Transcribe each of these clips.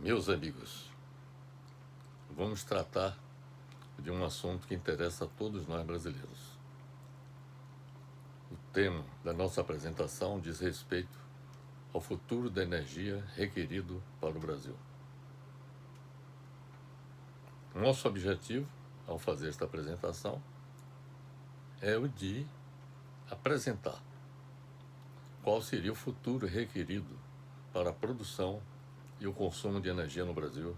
Meus amigos, vamos tratar de um assunto que interessa a todos nós brasileiros. O tema da nossa apresentação diz respeito ao futuro da energia requerido para o Brasil. Nosso objetivo, ao fazer esta apresentação, é o de apresentar qual seria o futuro requerido para a produção e o consumo de energia no Brasil,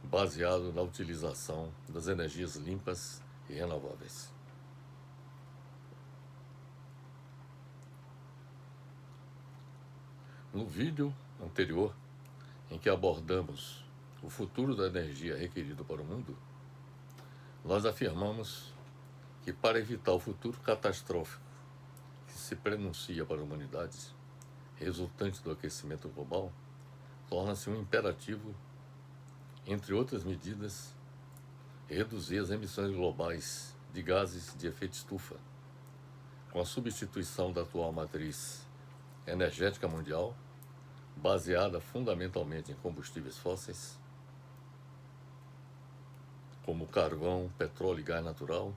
baseado na utilização das energias limpas e renováveis. No vídeo anterior, em que abordamos o futuro da energia requerido para o mundo, nós afirmamos que para evitar o futuro catastrófico que se prenuncia para a humanidade, resultante do aquecimento global, torna-se um imperativo, entre outras medidas, reduzir as emissões globais de gases de efeito estufa, com a substituição da atual matriz energética mundial, baseada fundamentalmente em combustíveis fósseis, como carvão, petróleo e gás natural,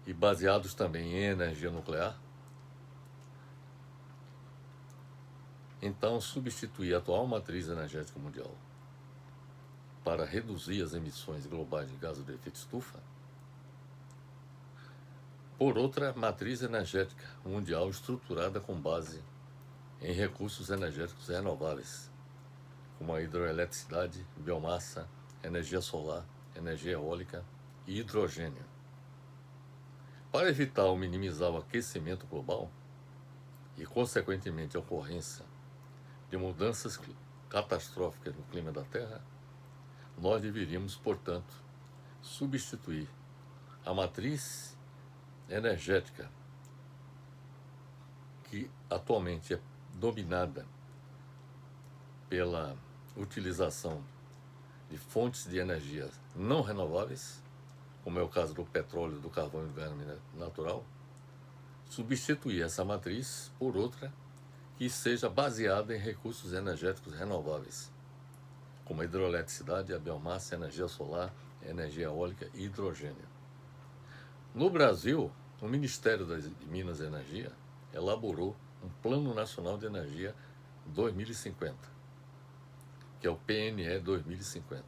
e baseados também em energia nuclear. Então, substituir a atual matriz energética mundial para reduzir as emissões globais de gases de efeito estufa por outra matriz energética mundial estruturada com base em recursos energéticos renováveis, como a hidroeletricidade, biomassa, energia solar, energia eólica e hidrogênio. Para evitar ou minimizar o aquecimento global e, consequentemente, a ocorrência de mudanças catastróficas no clima da Terra, nós deveríamos, portanto, substituir a matriz energética que atualmente é dominada pela utilização de fontes de energia não renováveis, como é o caso do petróleo, do carvão e do gás natural, substituir essa matriz por outra que seja baseada em recursos energéticos renováveis, como a hidroeletricidade, a biomassa, a energia solar, a energia eólica e hidrogênio. No Brasil, o Ministério das Minas e Energia elaborou um Plano Nacional de Energia 2050, que é o PNE 2050.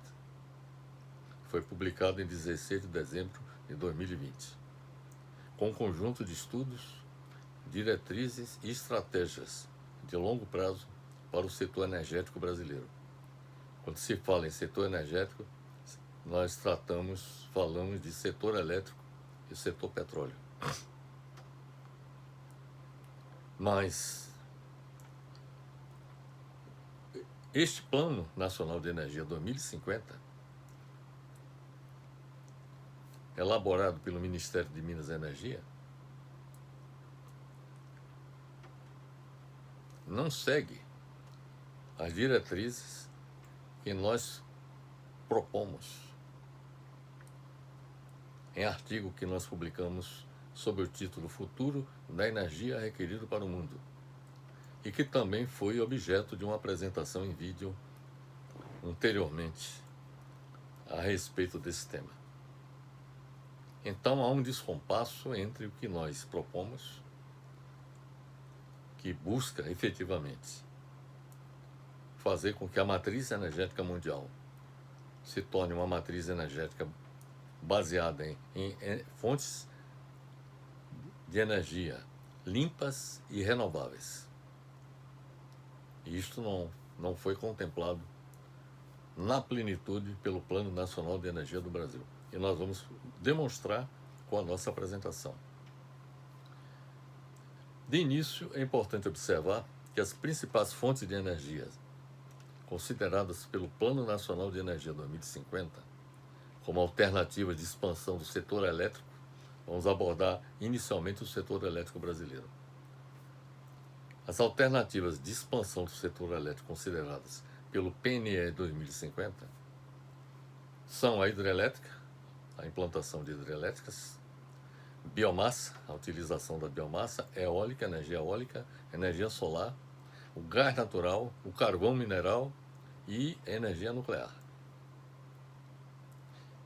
Foi publicado em 16 de dezembro de 2020, com um conjunto de estudos, diretrizes e estratégias de longo prazo para o setor energético brasileiro. Quando se fala em setor energético, nós falamos de setor elétrico e setor petróleo. Mas este Plano Nacional de Energia 2050, elaborado pelo Ministério de Minas e Energia, não segue as diretrizes que nós propomos em artigo que nós publicamos sob o título Futuro da Energia Requerido para o Mundo, e que também foi objeto de uma apresentação em vídeo anteriormente a respeito desse tema. Então há um descompasso entre o que nós propomos, que busca efetivamente fazer com que a matriz energética mundial se torne uma matriz energética baseada em fontes de energia limpas e renováveis. E isto não foi contemplado na plenitude pelo Plano Nacional de Energia do Brasil. E nós vamos demonstrar com a nossa apresentação. De início, é importante observar que as principais fontes de energia consideradas pelo Plano Nacional de Energia 2050 como alternativa de expansão do setor elétrico, vamos abordar inicialmente o setor elétrico brasileiro. As alternativas de expansão do setor elétrico consideradas pelo PNE 2050 são a hidrelétrica, a implantação de hidrelétricas, biomassa, a utilização da biomassa, energia eólica, energia solar, o gás natural, o carvão mineral e energia nuclear.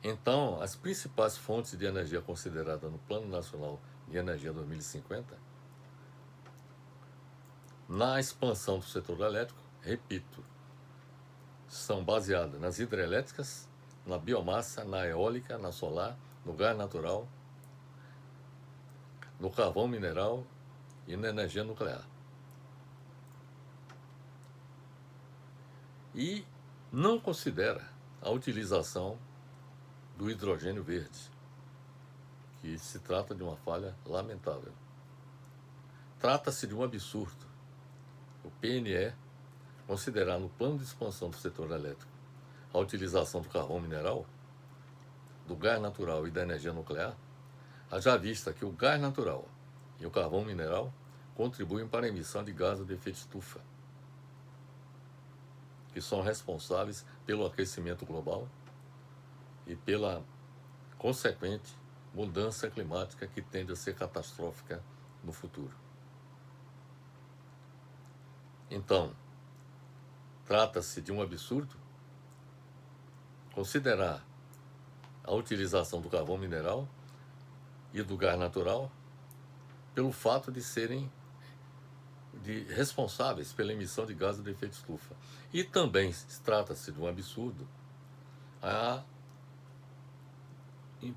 Então, as principais fontes de energia consideradas no Plano Nacional de Energia 2050, na expansão do setor elétrico, repito, são baseadas nas hidrelétricas, na biomassa, na eólica, na solar, no gás natural, no carvão mineral e na energia nuclear. E não considera a utilização do hidrogênio verde, que se trata de uma falha lamentável. Trata-se de um absurdo o PNE considerar no plano de expansão do setor elétrico a utilização do carvão mineral, do gás natural e da energia nuclear, haja vista que o gás natural e o carvão mineral contribuem para a emissão de gases de efeito estufa, que são responsáveis pelo aquecimento global e pela consequente mudança climática que tende a ser catastrófica no futuro. Então, trata-se de um absurdo considerar a utilização do carvão mineral e do gás natural pelo fato de serem responsáveis pela emissão de gases de efeito estufa. E também trata-se de um absurdo a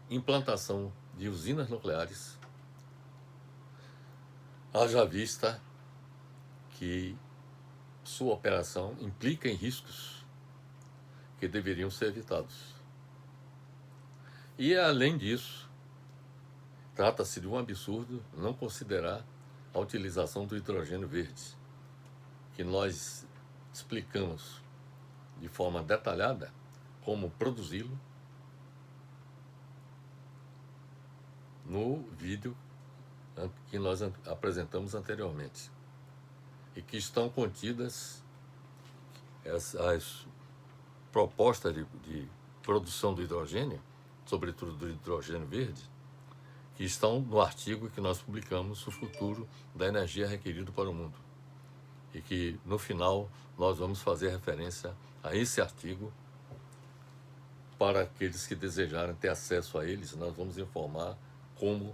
implantação de usinas nucleares, haja vista que sua operação implica em riscos que deveriam ser evitados. E, além disso, trata-se de um absurdo não considerar a utilização do hidrogênio verde, que nós explicamos de forma detalhada como produzi-lo no vídeo que nós apresentamos anteriormente, e que estão contidas as propostas de produção do hidrogênio, sobretudo do hidrogênio verde, que estão no artigo que nós publicamos, O Futuro da Energia Requerido para o Mundo, e que no final nós vamos fazer referência a esse artigo. Para aqueles que desejarem ter acesso a eles, nós vamos informar como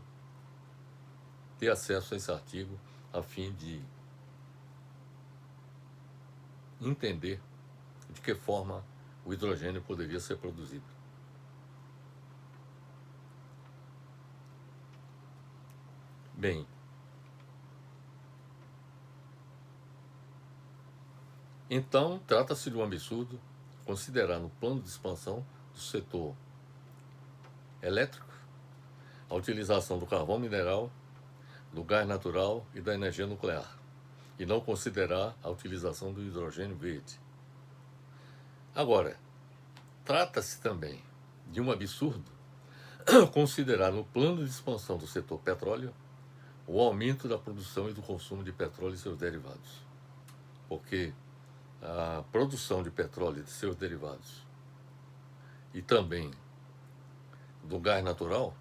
ter acesso a esse artigo, a fim de entender de que forma o hidrogênio poderia ser produzido. Bem, então trata-se de um absurdo considerar no plano de expansão do setor elétrico a utilização do carvão mineral, do gás natural e da energia nuclear, e não considerar a utilização do hidrogênio verde. Agora, trata-se também de um absurdo considerar no plano de expansão do setor petróleo o aumento da produção e do consumo de petróleo e seus derivados, porque a produção de petróleo e de seus derivados e também do gás natural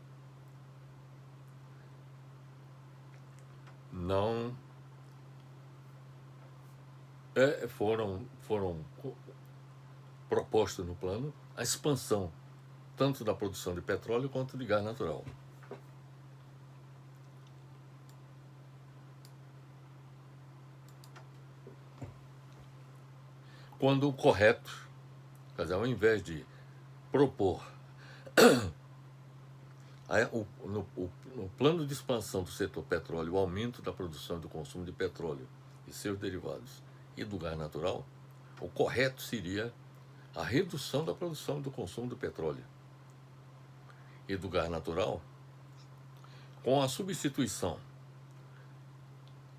não foram propostos no plano a expansão tanto da produção de petróleo quanto de gás natural. Quando o correto, quer dizer, ao invés de propor no plano de expansão do setor petróleo o aumento da produção e do consumo de petróleo e seus derivados e do gás natural, o correto seria a redução da produção e do consumo do petróleo e do gás natural, com a substituição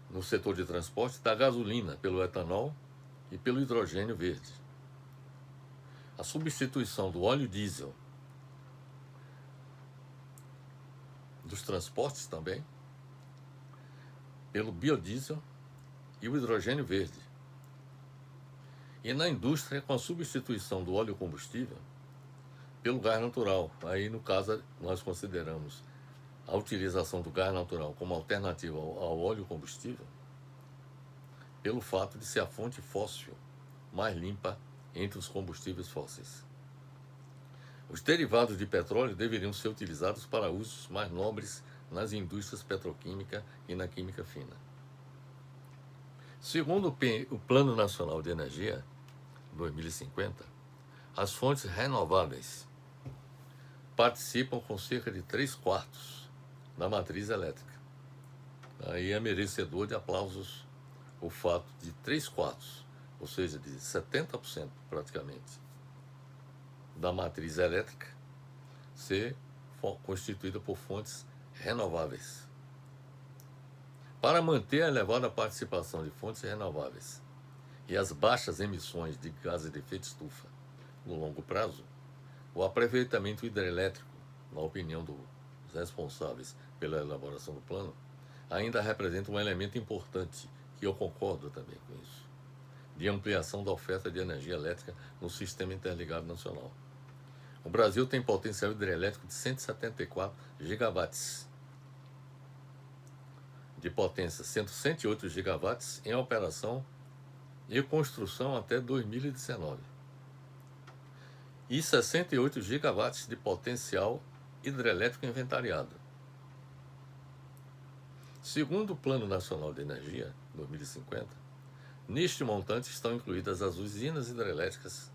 no setor de transporte da gasolina pelo etanol e pelo hidrogênio verde. A substituição do óleo diesel, dos transportes também, pelo biodiesel e o hidrogênio verde. E na indústria, com a substituição do óleo combustível pelo gás natural. Aí, no caso, nós consideramos a utilização do gás natural como alternativa ao óleo combustível, pelo fato de ser a fonte fóssil mais limpa entre os combustíveis fósseis. Os derivados de petróleo deveriam ser utilizados para usos mais nobres nas indústrias petroquímica e na química fina. Segundo o Plano Nacional de Energia 2050, as fontes renováveis participam com cerca de 3/4 da matriz elétrica. Aí é merecedor de aplausos o fato de 3/4, ou seja, de 70% praticamente, da matriz elétrica ser constituída por fontes renováveis. Para manter a elevada participação de fontes renováveis e as baixas emissões de gases de efeito estufa no longo prazo, o aproveitamento hidrelétrico, na opinião dos responsáveis pela elaboração do plano, ainda representa um elemento importante, que eu concordo também com isso, de ampliação da oferta de energia elétrica no Sistema Interligado Nacional. O Brasil tem potencial hidrelétrico de 174 gigawatts de potência, sendo 108 gigawatts em operação e construção até 2019. E 68 gigawatts de potencial hidrelétrico inventariado. Segundo o Plano Nacional de Energia 2050, neste montante estão incluídas as usinas hidrelétricas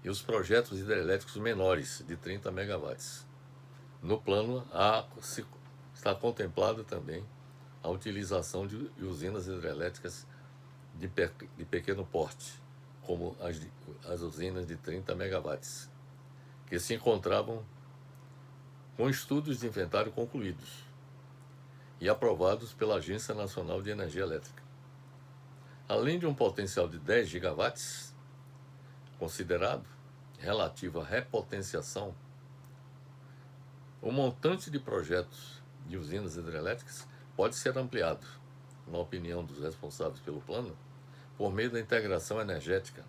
e os projetos hidrelétricos menores de 30 megawatts. No plano está contemplado também a utilização de usinas hidrelétricas de pequeno porte, como as usinas de 30 megawatts, que se encontravam com estudos de inventário concluídos e aprovados pela Agência Nacional de Energia Elétrica. Além de um potencial de 10 gigawatts considerado relativo à repotenciação, o montante de projetos de usinas hidrelétricas pode ser ampliado, na opinião dos responsáveis pelo plano, por meio da integração energética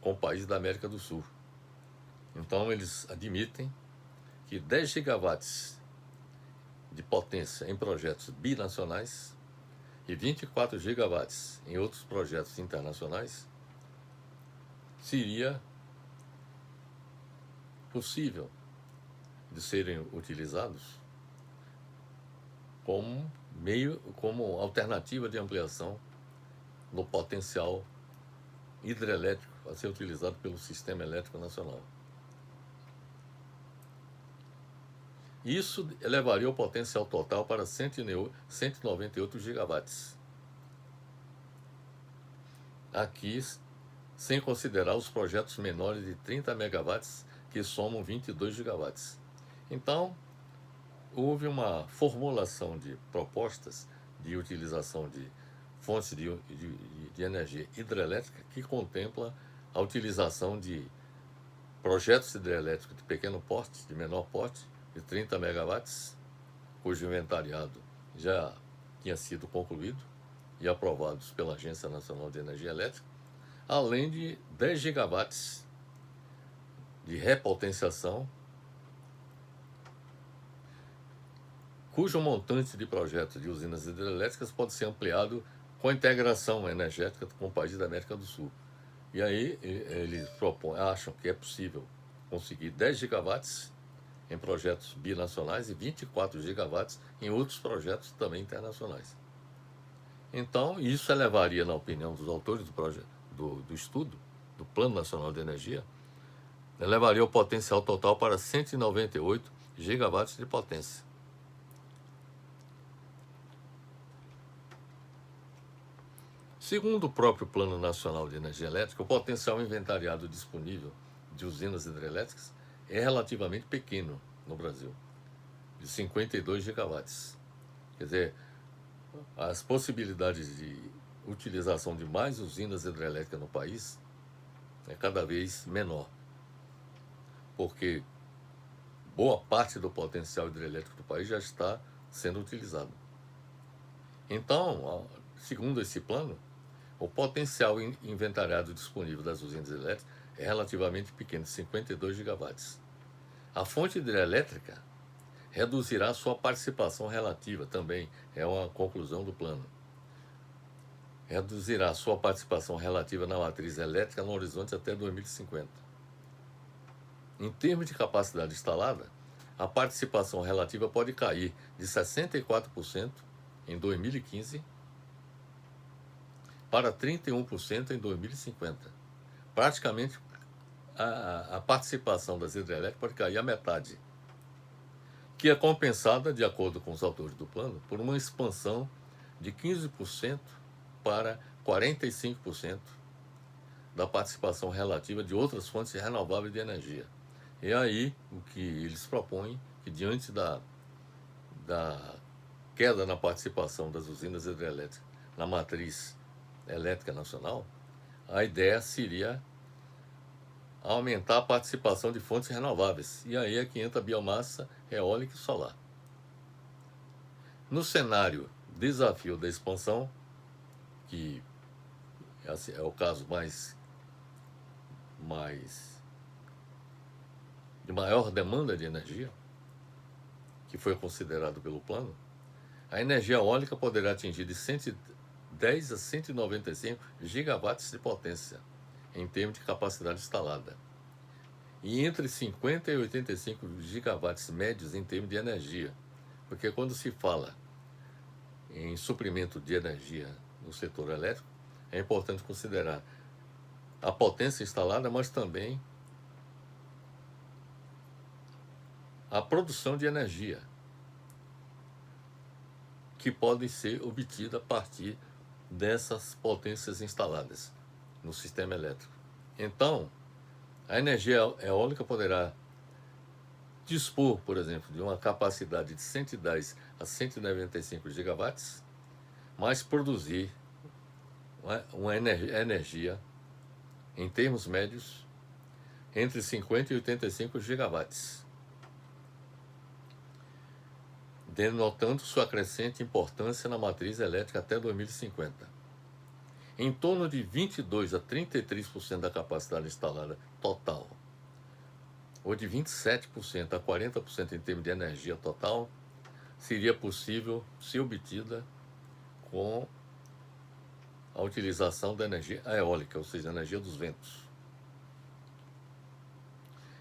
com países da América do Sul. Então, eles admitem que 10 gigawatts de potência em projetos binacionais e 24 gigawatts em outros projetos internacionais seria possível de serem utilizados como alternativa de ampliação no potencial hidrelétrico a ser utilizado pelo Sistema Elétrico Nacional. Isso elevaria o potencial total para 198 gigawatts. Aqui, sem considerar os projetos menores de 30 megawatts, que somam 22 gigawatts. Então, houve uma formulação de propostas de utilização de fontes de energia hidrelétrica que contempla a utilização de projetos hidrelétricos de pequeno porte, de menor porte, de 30 megawatts, cujo inventariado já tinha sido concluído e aprovados pela Agência Nacional de Energia Elétrica, além de 10 gigawatts de repotenciação, cujo montante de projetos de usinas hidrelétricas pode ser ampliado com a integração energética com o país da América do Sul. E aí eles acham que é possível conseguir 10 gigawatts em projetos binacionais e 24 gigawatts em outros projetos também internacionais. Então, isso elevaria, na opinião dos autores do estudo, do Plano Nacional de Energia, elevaria o potencial total para 198 gigawatts de potência. Segundo o próprio Plano Nacional de Energia Elétrica, o potencial inventariado disponível de usinas hidrelétricas é relativamente pequeno no Brasil, de 52 gigawatts. Quer dizer, as possibilidades de utilização de mais usinas hidrelétricas no país é cada vez menor, porque boa parte do potencial hidrelétrico do país já está sendo utilizado. Então, segundo esse plano, o potencial inventariado disponível das usinas elétricas é relativamente pequeno, de 52 gigawatts. A fonte hidrelétrica reduzirá sua participação relativa, também é uma conclusão do plano, reduzirá sua participação relativa na matriz elétrica no horizonte até 2050. Em termos de capacidade instalada, a participação relativa pode cair de 64% em 2015 para 31% em 2050. Praticamente, a participação das hidrelétricas pode cair à metade, que é compensada, de acordo com os autores do plano, por uma expansão de 15% para 45% da participação relativa de outras fontes renováveis de energia. E aí, o que eles propõem, que diante da queda na participação das usinas hidrelétricas na matriz elétrica nacional, a ideia seria aumentar a participação de fontes renováveis. E aí é que entra a biomassa, eólica e solar. No cenário desafio da expansão, que é o caso de maior demanda de energia, que foi considerado pelo plano, a energia eólica poderá atingir de 110 a 195 gigawatts de potência, em termos de capacidade instalada, e entre 50 e 85 gigawatts médios em termos de energia, porque quando se fala em suprimento de energia no setor elétrico, é importante considerar a potência instalada, mas também a produção de energia, que pode ser obtida a partir dessas potências instaladas no sistema elétrico. Então, a energia eólica poderá dispor, por exemplo, de uma capacidade de 110 a 195 gigawatts, mas produzir uma energia, em termos médios, entre 50 e 85 gigawatts, denotando sua crescente importância na matriz elétrica até 2050. Em torno de 22 a 33% da capacidade instalada total, ou de 27% a 40% em termos de energia total, seria possível ser obtida com a utilização da energia eólica, ou seja, a energia dos ventos.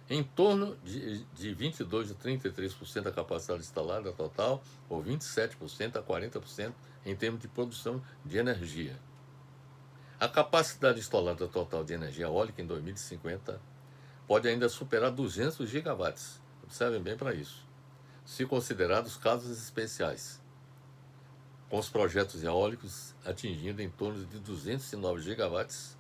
Em torno de 22 a 33% da capacidade instalada total, ou 27% a 40% em termos de produção de energia. A capacidade instalada total de energia eólica em 2050 pode ainda superar 200 gigawatts. Observem bem para isso, se considerados casos especiais, com os projetos eólicos atingindo em torno de 209 gigawatts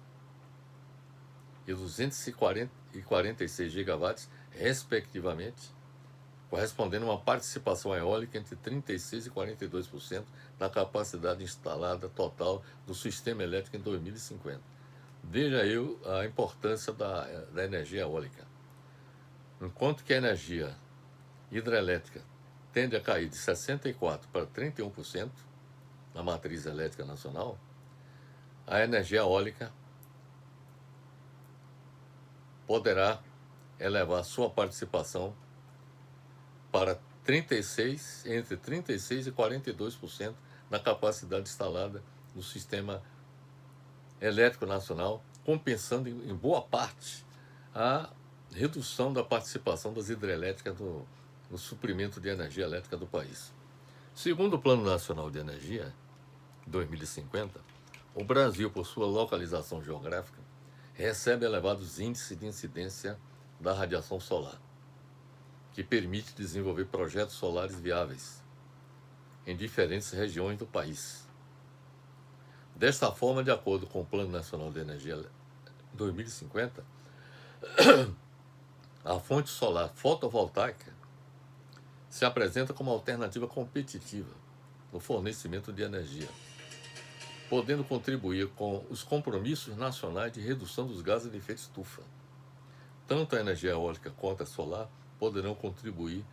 e 246 gigawatts, respectivamente, correspondendo a uma participação eólica entre 36% e 42% da capacidade instalada total do sistema elétrico em 2050. Veja aí a importância da energia eólica. Enquanto que a energia hidrelétrica tende a cair de 64% para 31% na matriz elétrica nacional, a energia eólica poderá elevar sua participação para entre 36% e 42% da capacidade instalada no sistema elétrico nacional, compensando em boa parte a redução da participação das hidrelétricas no suprimento de energia elétrica do país. Segundo o Plano Nacional de Energia 2050, o Brasil, por sua localização geográfica, recebe elevados índices de incidência da radiação solar, que permite desenvolver projetos solares viáveis em diferentes regiões do país. Desta forma, de acordo com o Plano Nacional de Energia 2050, a fonte solar fotovoltaica se apresenta como alternativa competitiva no fornecimento de energia, podendo contribuir com os compromissos nacionais de redução dos gases de efeito estufa. Tanto a energia eólica quanto a solar poderão contribuir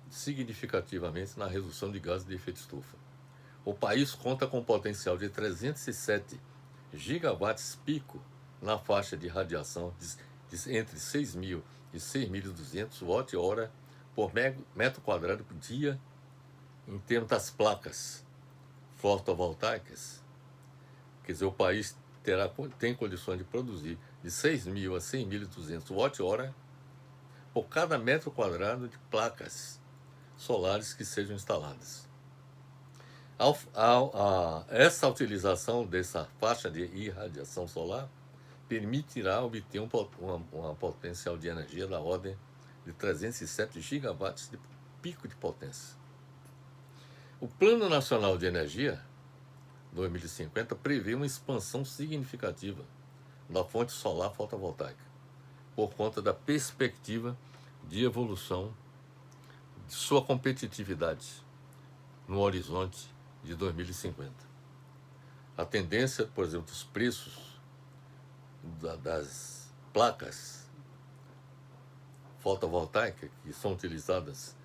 significativamente na redução de gases de efeito estufa. O país conta com um potencial de 307 gigawatts pico na faixa de radiação de entre 6.000 e 6.200 watt-hora por metro quadrado por dia, em termos das placas fotovoltaicas, Quer dizer, o país tem condições de produzir de 6.000 a 6.200 watt-hora por cada metro quadrado de placas solares que sejam instaladas. Essa utilização dessa faixa de irradiação solar permitirá obter uma potencial de energia da ordem de 307 gigawatts de pico de potência. O Plano Nacional de Energia 2050 prevê uma expansão significativa da fonte solar fotovoltaica, por conta da perspectiva de evolução de sua competitividade no horizonte de 2050. A tendência, por exemplo, dos preços das placas fotovoltaicas que são utilizadas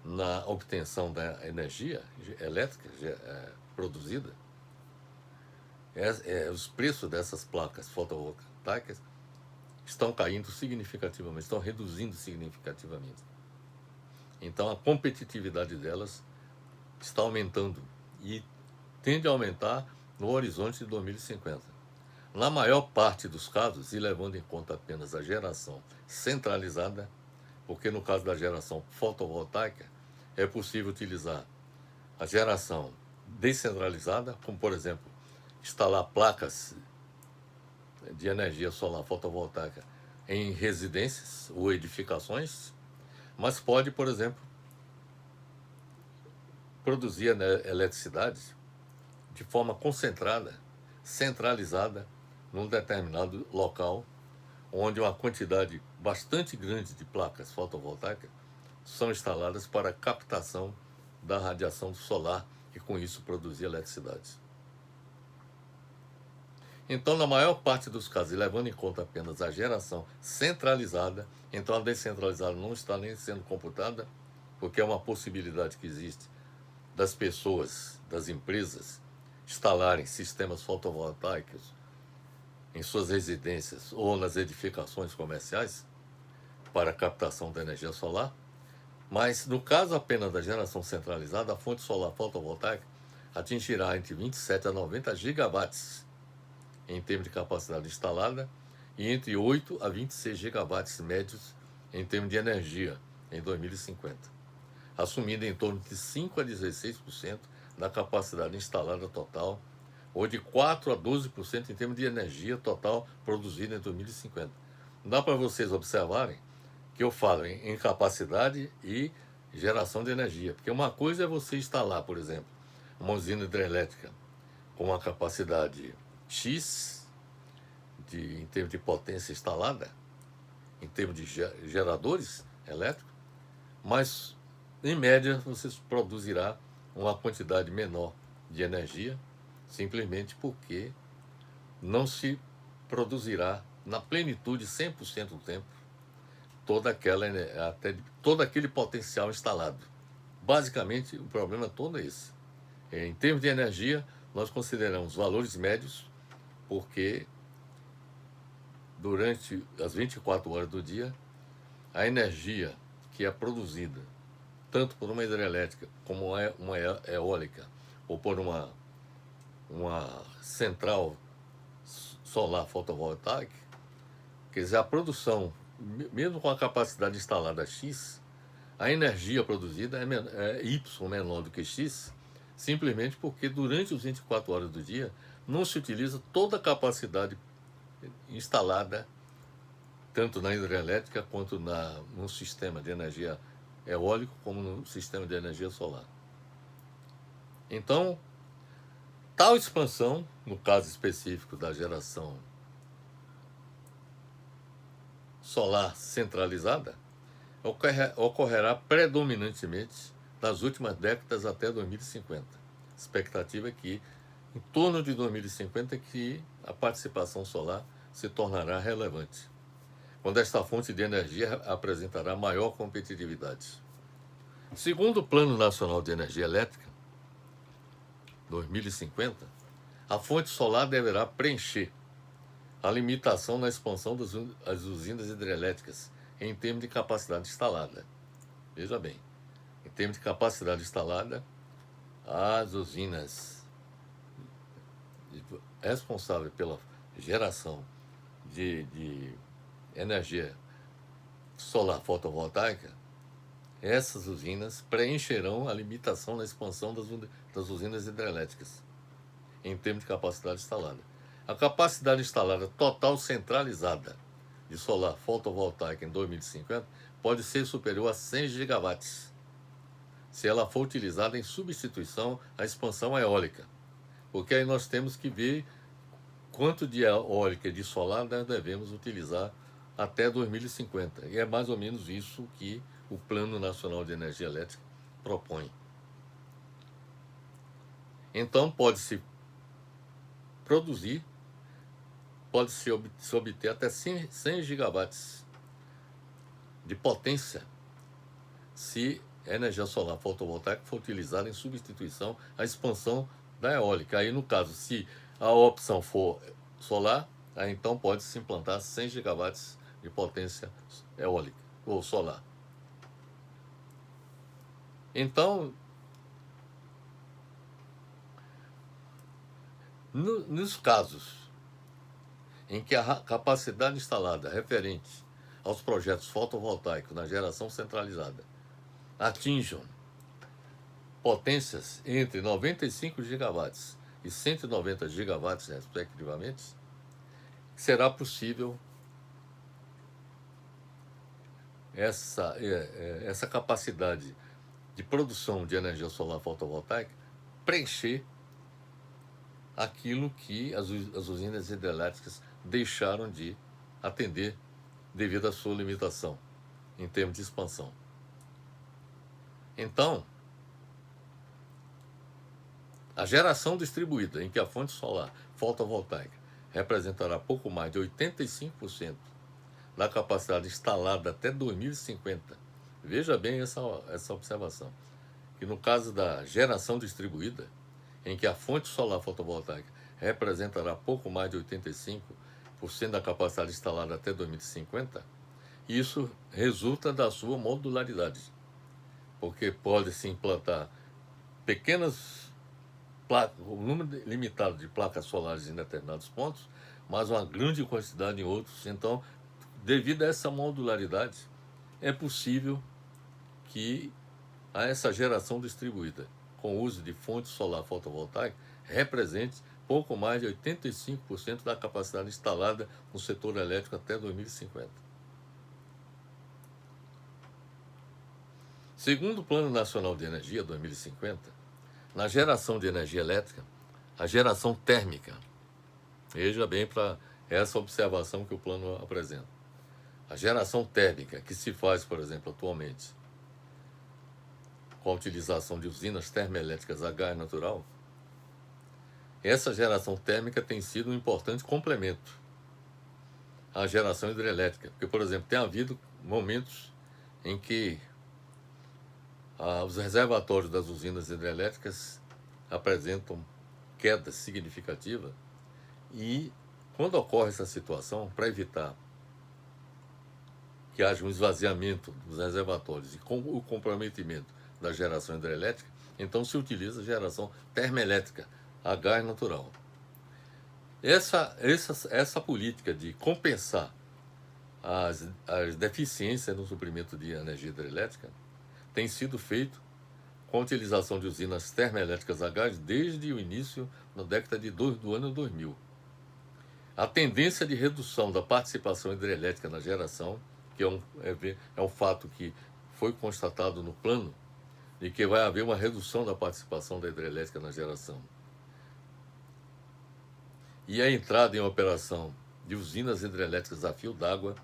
na obtenção da energia elétrica produzida, os preços dessas placas fotovoltaicas estão caindo significativamente, estão reduzindo significativamente. Então a competitividade delas está aumentando e tende a aumentar no horizonte de 2050. Na maior parte dos casos, e levando em conta apenas a geração centralizada, porque no caso da geração fotovoltaica é possível utilizar a geração descentralizada, como por exemplo, instalar placas de energia solar fotovoltaica em residências ou edificações, mas pode, por exemplo, produzir eletricidade de forma concentrada, centralizada, num determinado local, onde uma quantidade bastante grande de placas fotovoltaicas são instaladas para a captação da radiação solar e com isso produzir eletricidade. Então, na maior parte dos casos, e levando em conta apenas a geração centralizada, então a descentralizada não está nem sendo computada, porque é uma possibilidade que existe das pessoas, das empresas, instalarem sistemas fotovoltaicos em suas residências ou nas edificações comerciais para a captação da energia solar. Mas, no caso apenas da geração centralizada, a fonte solar fotovoltaica atingirá entre 27 a 90 gigawatts em termos de capacidade instalada e entre 8 a 26 gigawatts médios em termos de energia em 2050, assumindo em torno de 5 a 16% da capacidade instalada total, ou de 4 a 12% em termos de energia total produzida em 2050. Dá para vocês observarem que eu falo em capacidade e geração de energia, porque uma coisa é você instalar, por exemplo, uma usina hidrelétrica com uma capacidade X em termos de potência instalada, em termos de geradores elétricos, mas em média você produzirá uma quantidade menor de energia, simplesmente porque não se produzirá na plenitude 100% do tempo todo aquele potencial instalado. Basicamente, o problema todo é esse. Em termos de energia, nós consideramos valores médios, porque durante as 24 horas do dia, a energia que é produzida, tanto por uma hidrelétrica como uma eólica, ou por uma central solar fotovoltaica, quer dizer, a produção, mesmo com a capacidade instalada X, a energia produzida é Y menor do que X, simplesmente porque durante as 24 horas do dia não se utiliza toda a capacidade instalada, tanto na hidrelétrica quanto no sistema de energia eólico, como no sistema de energia solar. Então, tal expansão, no caso específico da geração solar centralizada, ocorrerá predominantemente nas últimas décadas até 2050. A expectativa é que, em torno de 2050, que a participação solar se tornará relevante, quando esta fonte de energia apresentará maior competitividade. Segundo o Plano Nacional de Energia Elétrica 2050, a fonte solar deverá preencher a limitação na expansão das usinas hidrelétricas em termos de capacidade instalada. Veja bem, em termos de capacidade instalada, as usinas responsável pela geração de energia solar fotovoltaica, essas usinas preencherão a limitação na expansão das usinas hidrelétricas, em termos de capacidade instalada. A capacidade instalada total centralizada de solar fotovoltaica em 2050 pode ser superior a 100 gigawatts, se ela for utilizada em substituição à expansão eólica. Porque aí nós temos que ver quanto de eólica e de solar nós devemos utilizar até 2050. E é mais ou menos isso que o Plano Nacional de Energia Elétrica propõe. Então, pode-se produzir, pode-se obter até 100 gigawatts de potência se a energia solar fotovoltaica for utilizada em substituição à expansão da eólica. Aí, no caso, se a opção for solar, aí então pode-se implantar 100 gigawatts de potência eólica ou solar. Então, nos casos em que a capacidade instalada referente aos projetos fotovoltaicos na geração centralizada atinjam potências entre 95 gigawatts e 190 gigawatts, respectivamente, será possível essa capacidade de produção de energia solar fotovoltaica preencher aquilo que as usinas hidrelétricas deixaram de atender devido à sua limitação em termos de expansão. Então, a geração distribuída, em que a fonte solar fotovoltaica representará pouco mais de 85% da capacidade instalada até 2050. Veja bem essa observação, que no caso da geração distribuída, em que a fonte solar fotovoltaica representará pouco mais de 85% da capacidade instalada até 2050, isso resulta da sua modularidade, porque pode-se implantar pequenas placas, um número limitado de placas solares em determinados pontos, mas uma grande quantidade em outros. Então, devido a essa modularidade, é possível que essa geração distribuída com o uso de fonte solar fotovoltaica represente pouco mais de 85% da capacidade instalada no setor elétrico até 2050. Segundo o Plano Nacional de Energia 2050, na geração de energia elétrica, a geração térmica, veja bem para essa observação que o plano apresenta, a geração térmica que se faz, por exemplo, atualmente, com a utilização de usinas termoelétricas a gás natural, essa geração térmica tem sido um importante complemento à geração hidrelétrica. Porque, por exemplo, tem havido momentos em que os reservatórios das usinas hidrelétricas apresentam quedas significativas e, quando ocorre essa situação, para evitar que haja um esvaziamento dos reservatórios e com o comprometimento da geração hidrelétrica, então se utiliza a geração termoelétrica a gás natural. Essa política de compensar as deficiências no suprimento de energia hidrelétrica tem sido feito com a utilização de usinas termoelétricas a gás desde o início na década do ano 2000. A tendência de redução da participação hidrelétrica na geração, que é um fato que foi constatado no plano, de que vai haver uma redução da participação da hidrelétrica na geração. E a entrada em operação de usinas hidrelétricas a fio d'água,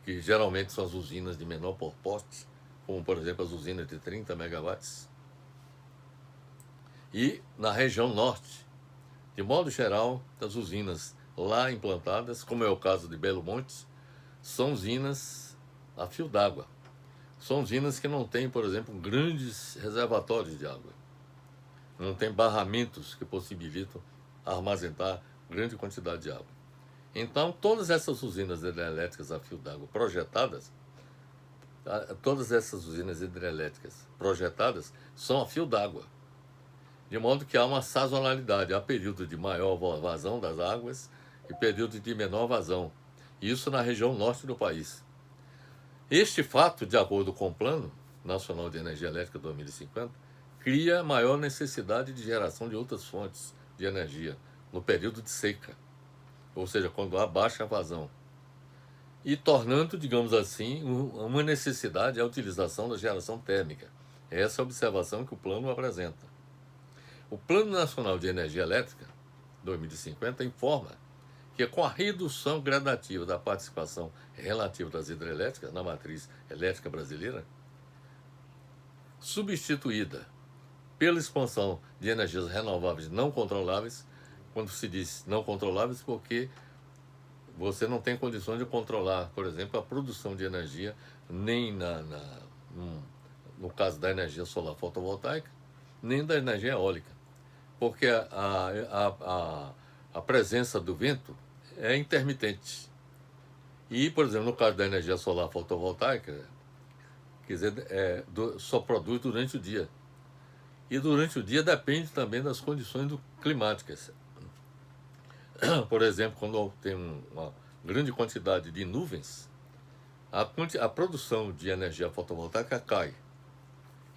que geralmente são as usinas de menor porte, como por exemplo as usinas de 30 megawatts. E na região norte, de modo geral, as usinas lá implantadas, como é o caso de Belo Monte, são usinas a fio d'água. São usinas que não têm, por exemplo, grandes reservatórios de água. Não tem barramentos que possibilitam armazenar grande quantidade de água. Então, todas essas usinas hidrelétricas a fio d'água projetadas, são a fio d'água. de modo que há uma sazonalidade, há período de maior vazão das águas e período de menor vazão, isso na região norte do país. Este fato, de acordo com o Plano Nacional de Energia Elétrica 2050, cria maior necessidade de geração de outras fontes de energia no período de seca, ou seja, quando há baixa vazão, e tornando, digamos assim, uma necessidade a utilização da geração térmica. Essa é a observação que o plano apresenta. O Plano Nacional de Energia Elétrica 2050 informa que com a redução gradativa da participação relativa das hidrelétricas na matriz elétrica brasileira, substituída pela expansão de energias renováveis não controláveis, quando se diz não controláveis, porque você não tem condições de controlar, por exemplo, a produção de energia, nem no caso da energia solar fotovoltaica, nem da energia eólica, porque a presença do vento é intermitente. E, por exemplo, no caso da energia solar fotovoltaica, quer dizer, só produz durante o dia. E durante o dia depende também das condições climáticas. Por exemplo, quando tem uma grande quantidade de nuvens, a produção de energia fotovoltaica cai.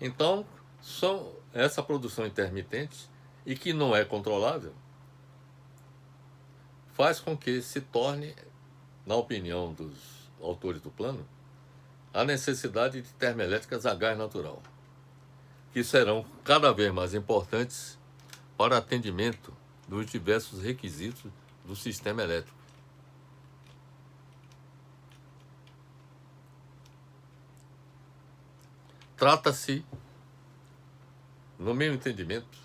Então, essa produção intermitente e que não é controlável faz com que se torne, na opinião dos autores do plano, a necessidade de termoelétricas a gás natural, que serão cada vez mais importantes para atendimento dos diversos requisitos do sistema elétrico. Trata-se, no meu entendimento,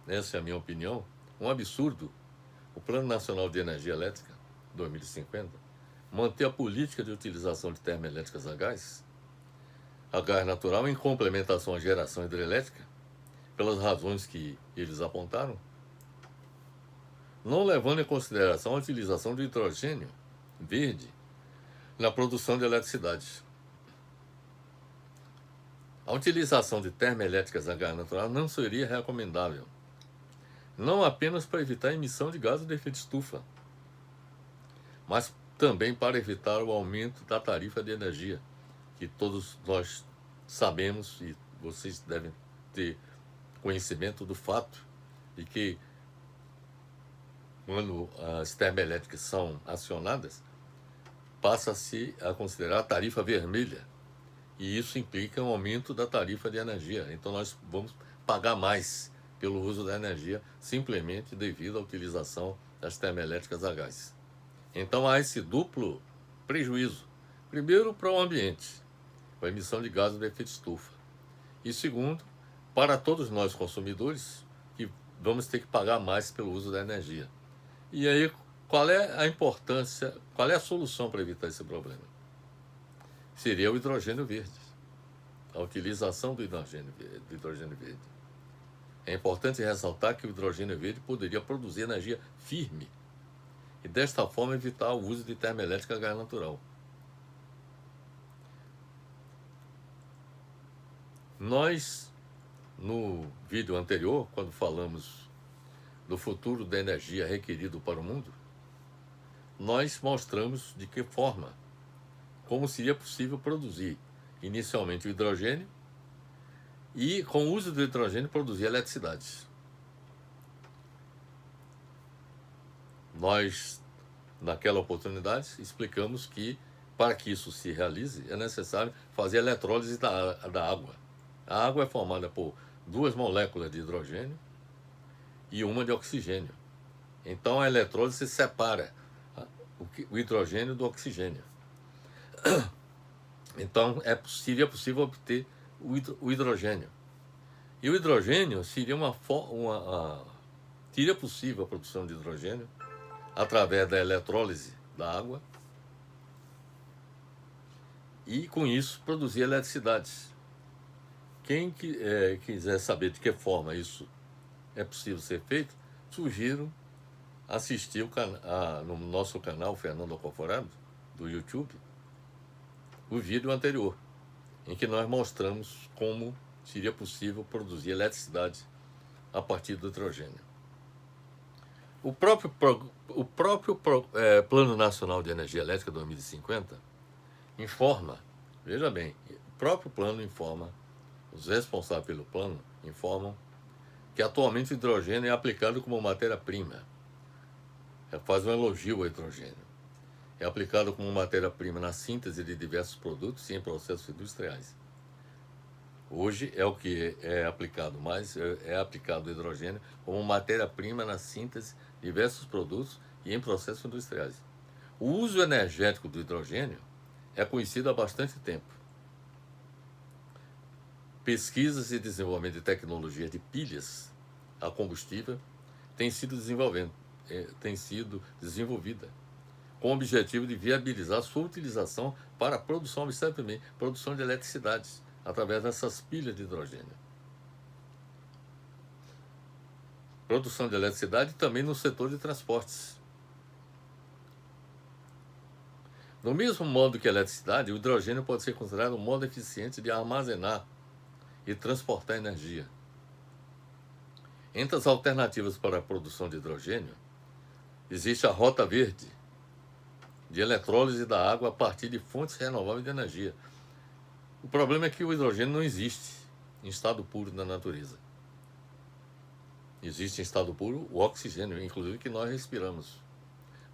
essa é a minha opinião, um absurdo o Plano Nacional de Energia Elétrica 2050 manter a política de utilização de termoelétricas a gás natural, em complementação à geração hidrelétrica, pelas razões que eles apontaram, não levando em consideração a utilização do hidrogênio verde na produção de eletricidade. A utilização de termoelétricas a gás natural não seria recomendável, não apenas para evitar a emissão de gases de efeito estufa, mas também para evitar o aumento da tarifa de energia, que todos nós sabemos e vocês devem ter conhecimento do fato de que quando as termoelétricas são acionadas, passa-se a considerar a tarifa vermelha, e isso implica um aumento da tarifa de energia. Então nós vamos pagar mais pelo uso da energia, simplesmente devido à utilização das termoelétricas a gás. Então há esse duplo prejuízo. Primeiro, para o ambiente, com a emissão de gases de efeito estufa. E segundo, para todos nós consumidores, que vamos ter que pagar mais pelo uso da energia. E aí, qual é a importância, qual é a solução para evitar esse problema? Seria o hidrogênio verde, a utilização do hidrogênio verde. É importante ressaltar que o hidrogênio verde poderia produzir energia firme e, desta forma, evitar o uso de termoelétrica a gás natural. Nós, no vídeo anterior, quando falamos do futuro da energia requerido para o mundo, nós mostramos de que forma, como seria possível produzir inicialmente o hidrogênio e, com o uso do hidrogênio, produzir eletricidade. Nós, naquela oportunidade, explicamos que, para que isso se realize, é necessário fazer a eletrólise da água. A água é formada por 2 moléculas de hidrogênio e uma de oxigênio. Então, a eletrólise separa o hidrogênio do oxigênio. Então, seria possível obter o hidrogênio. E o hidrogênio seria seria possível a produção de hidrogênio através da eletrólise da água e, com isso, produzir eletricidade. Quem quiser saber de que forma isso é possível ser feito, sugiro assistir no nosso canal Fernando Alcoforado, do YouTube, o vídeo anterior, em que nós mostramos como seria possível produzir eletricidade a partir do hidrogênio. O próprio Plano Nacional de Energia Elétrica 2050 informa, veja bem, o próprio plano informa, os responsáveis pelo plano informam que atualmente o hidrogênio é aplicado como matéria-prima. Faz um elogio ao hidrogênio. É aplicado como matéria-prima na síntese de diversos produtos e em processos industriais. Hoje é o que é aplicado mais, é aplicado o hidrogênio como matéria-prima na síntese de diversos produtos e em processos industriais. O uso energético do hidrogênio é conhecido há bastante tempo. Pesquisas e desenvolvimento de tecnologia de pilhas a combustível têm sido desenvolvida com o objetivo de viabilizar sua utilização para a produção, observe bem, produção de eletricidade através dessas pilhas de hidrogênio. Produção de eletricidade também no setor de transportes. Do mesmo modo que a eletricidade, o hidrogênio pode ser considerado um modo eficiente de armazenar e transportar energia. Entre as alternativas para a produção de hidrogênio, existe a Rota Verde, de eletrólise da água a partir de fontes renováveis de energia. O problema é que o hidrogênio não existe em estado puro na natureza. Existe em estado puro o oxigênio, inclusive que nós respiramos.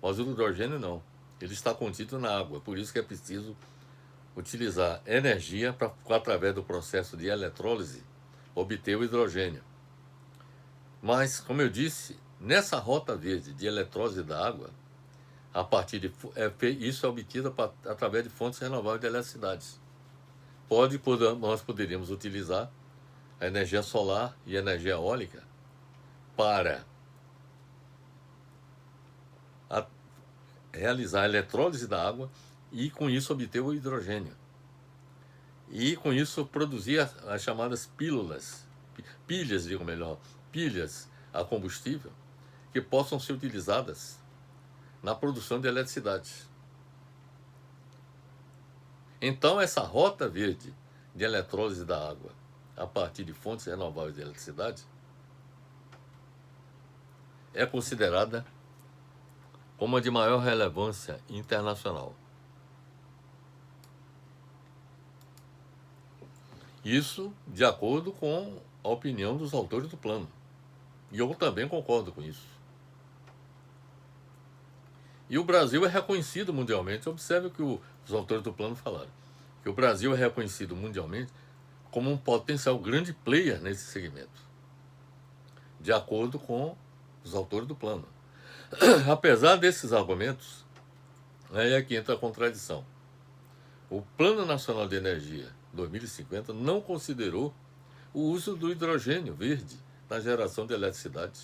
Mas o hidrogênio não. Ele está contido na água, por isso que é preciso utilizar energia para, através do processo de eletrólise, obter o hidrogênio. Mas, como eu disse, nessa rota verde de eletrólise da água, a partir de isso é obtido através de fontes renováveis de eletricidade. Nós poderíamos utilizar a energia solar e a energia eólica para realizar a eletrólise da água e com isso obter o hidrogênio. E com isso produzir as chamadas pilhas a combustível que possam ser utilizadas na produção de eletricidade. Então, essa rota verde de eletrólise da água a partir de fontes renováveis de eletricidade é considerada como a de maior relevância internacional. Isso de acordo com a opinião dos autores do plano. E eu também concordo com isso. E o Brasil é reconhecido mundialmente. Observe o que os autores do plano falaram. Que o Brasil é reconhecido mundialmente como um potencial grande player nesse segmento. De acordo com os autores do plano. Apesar desses argumentos, aí é que entra a contradição. O Plano Nacional de Energia 2050 não considerou o uso do hidrogênio verde na geração de eletricidade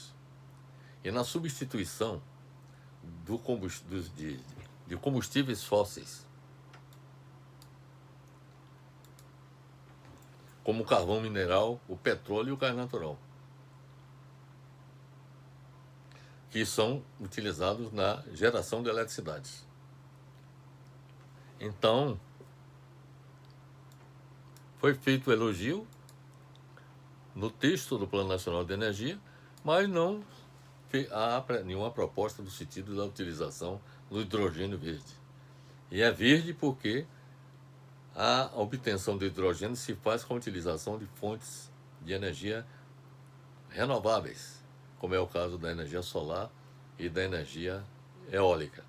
e na substituição de combustíveis fósseis, como o carvão mineral, o petróleo e o gás natural, que são utilizados na geração de eletricidade. Então, foi feito o elogio no texto do Plano Nacional de Energia, mas não há nenhuma proposta no sentido da utilização do hidrogênio verde. E é verde porque a obtenção do hidrogênio se faz com a utilização de fontes de energia renováveis, como é o caso da energia solar e da energia eólica.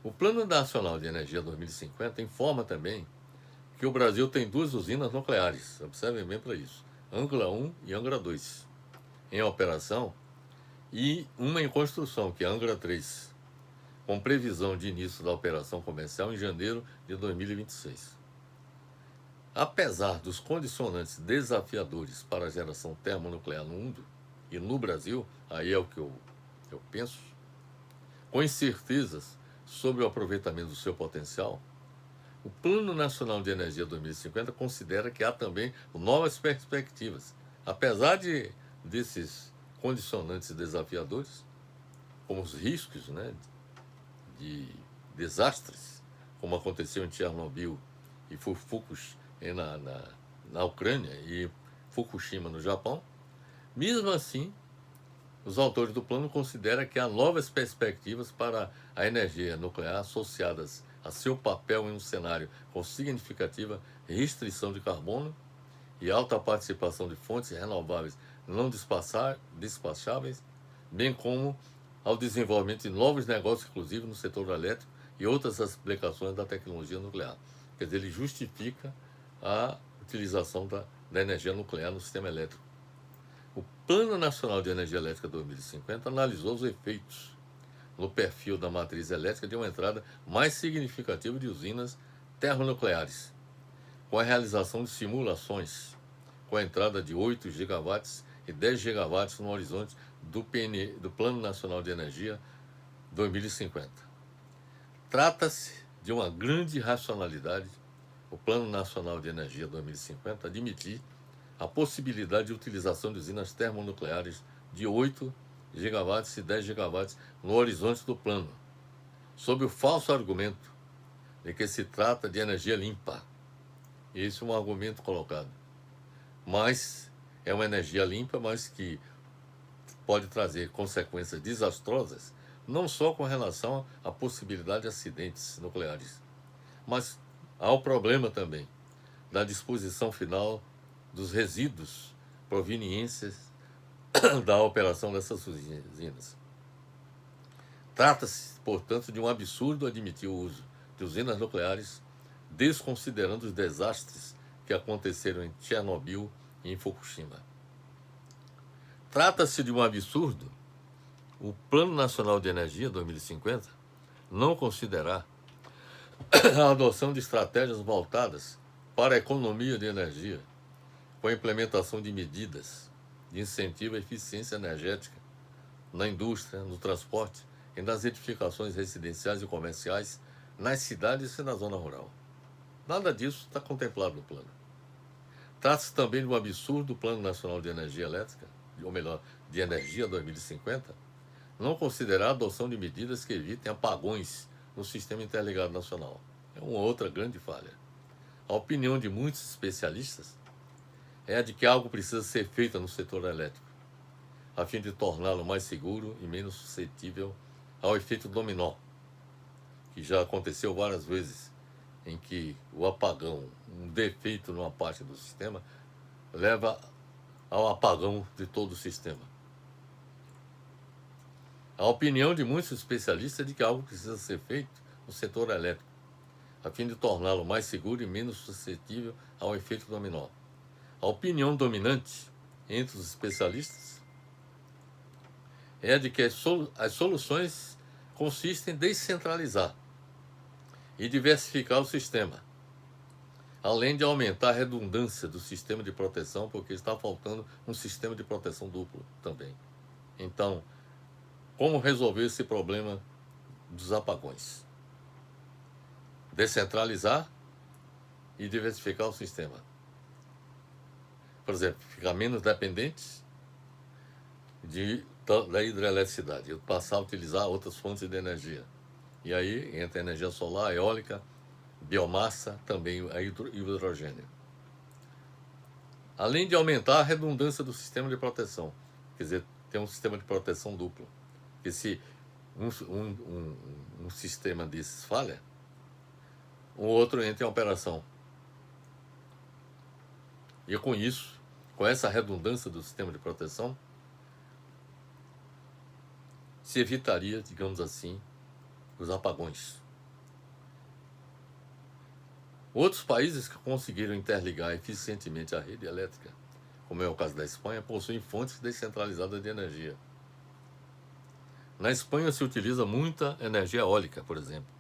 O Plano Nacional de Energia 2050 informa também que o Brasil tem 2 usinas nucleares, observem bem para isso, Angra 1 e Angra 2, em operação, e uma em construção, que é a Angra 3, com previsão de início da operação comercial em janeiro de 2026. Apesar dos condicionantes desafiadores para a geração termonuclear no mundo e no Brasil, aí é o que eu penso, com incertezas sobre o aproveitamento do seu potencial, o Plano Nacional de Energia 2050 considera que há também novas perspectivas. Apesar desses condicionantes desafiadores, como os riscos, de desastres, como aconteceu em Chernobyl e Fukushima na Ucrânia e Fukushima no Japão, Mesmo assim, os autores do plano consideram que há novas perspectivas para a energia nuclear associadas a seu papel em um cenário com significativa restrição de carbono e alta participação de fontes renováveis não despacháveis, bem como ao desenvolvimento de novos negócios, inclusive no setor elétrico e outras aplicações da tecnologia nuclear. Quer dizer, ele justifica a utilização da energia nuclear no sistema elétrico. O Plano Nacional de Energia Elétrica 2050 analisou os efeitos no perfil da matriz elétrica de uma entrada mais significativa de usinas termonucleares, com a realização de simulações com a entrada de 8 gigawatts e 10 gigawatts no horizonte do Plano Nacional de Energia 2050. Trata-se de uma grande racionalidade, o Plano Nacional de Energia 2050 admitir a possibilidade de utilização de usinas termonucleares de 8 gigawatts e 10 gigawatts no horizonte do plano, sob o falso argumento de que se trata de energia limpa. Esse é um argumento colocado. Mas é uma energia limpa, mas que pode trazer consequências desastrosas, não só com relação à possibilidade de acidentes nucleares, mas há o problema também da disposição final dos resíduos provenientes da operação dessas usinas. Trata-se, portanto, de um absurdo admitir o uso de usinas nucleares, desconsiderando os desastres que aconteceram em Chernobyl e em Fukushima. Trata-se de um absurdo o Plano Nacional de Energia 2050 não considerar a adoção de estratégias voltadas para a economia de energia, com a implementação de medidas de incentivo à eficiência energética na indústria, no transporte e nas edificações residenciais e comerciais nas cidades e na zona rural. Nada disso está contemplado no plano. Trata-se também de um absurdo Plano Nacional de Energia Elétrica, ou melhor, de Energia 2050, não considerar a adoção de medidas que evitem apagões no Sistema Interligado Nacional. É uma outra grande falha. A opinião de muitos especialistas é a de que algo precisa ser feito no setor elétrico, a fim de torná-lo mais seguro e menos suscetível ao efeito dominó, que já aconteceu várias vezes, em que o apagão, um defeito numa parte do sistema, leva ao apagão de todo o sistema. A opinião de muitos especialistas é de que algo precisa ser feito no setor elétrico, a fim de torná-lo mais seguro e menos suscetível ao efeito dominó. A opinião dominante entre os especialistas é a de que as soluções consistem em descentralizar e diversificar o sistema, além de aumentar a redundância do sistema de proteção, porque está faltando um sistema de proteção duplo também. Então, como resolver esse problema dos apagões? Descentralizar e diversificar o sistema. Por exemplo, ficar menos dependentes da hidroeletricidade e passar a utilizar outras fontes de energia. E aí entra a energia solar, eólica, biomassa, também e o hidrogênio. Além de aumentar a redundância do sistema de proteção, quer dizer, tem um sistema de proteção duplo. Porque se um sistema desses falha, o outro entra em operação. E com isso, com essa redundância do sistema de proteção, se evitaria, digamos assim, os apagões. Outros países que conseguiram interligar eficientemente a rede elétrica, como é o caso da Espanha, possuem fontes descentralizadas de energia. Na Espanha se utiliza muita energia eólica, por exemplo.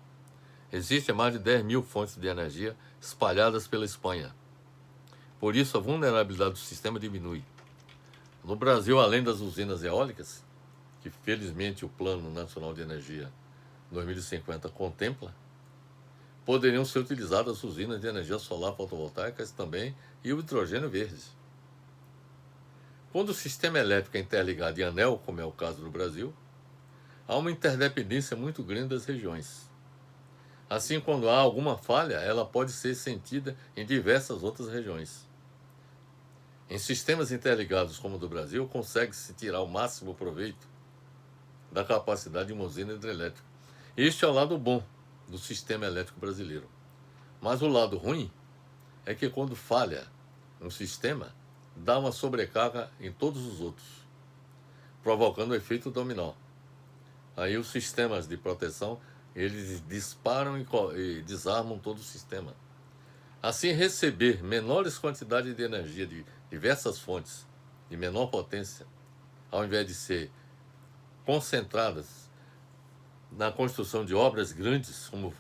Existem mais de 10 mil fontes de energia espalhadas pela Espanha. Por isso, a vulnerabilidade do sistema diminui. No Brasil, além das usinas eólicas, que felizmente o Plano Nacional de Energia 2050 contempla, poderiam ser utilizadas usinas de energia solar fotovoltaicas também e o hidrogênio verde. Quando o sistema elétrico é interligado em anel, como é o caso do Brasil, há uma interdependência muito grande das regiões. Assim, quando há alguma falha, ela pode ser sentida em diversas outras regiões. Em sistemas interligados como o do Brasil, consegue-se tirar o máximo proveito da capacidade de uma usina hidrelétrica. Este é o lado bom do sistema elétrico brasileiro. Mas o lado ruim é que quando falha um sistema, dá uma sobrecarga em todos os outros, provocando o efeito dominó. Aí os sistemas de proteção, eles disparam e desarmam todo o sistema. Assim, receber menores quantidades de energia de diversas fontes, de menor potência, ao invés de ser concentradas na construção de obras grandes, como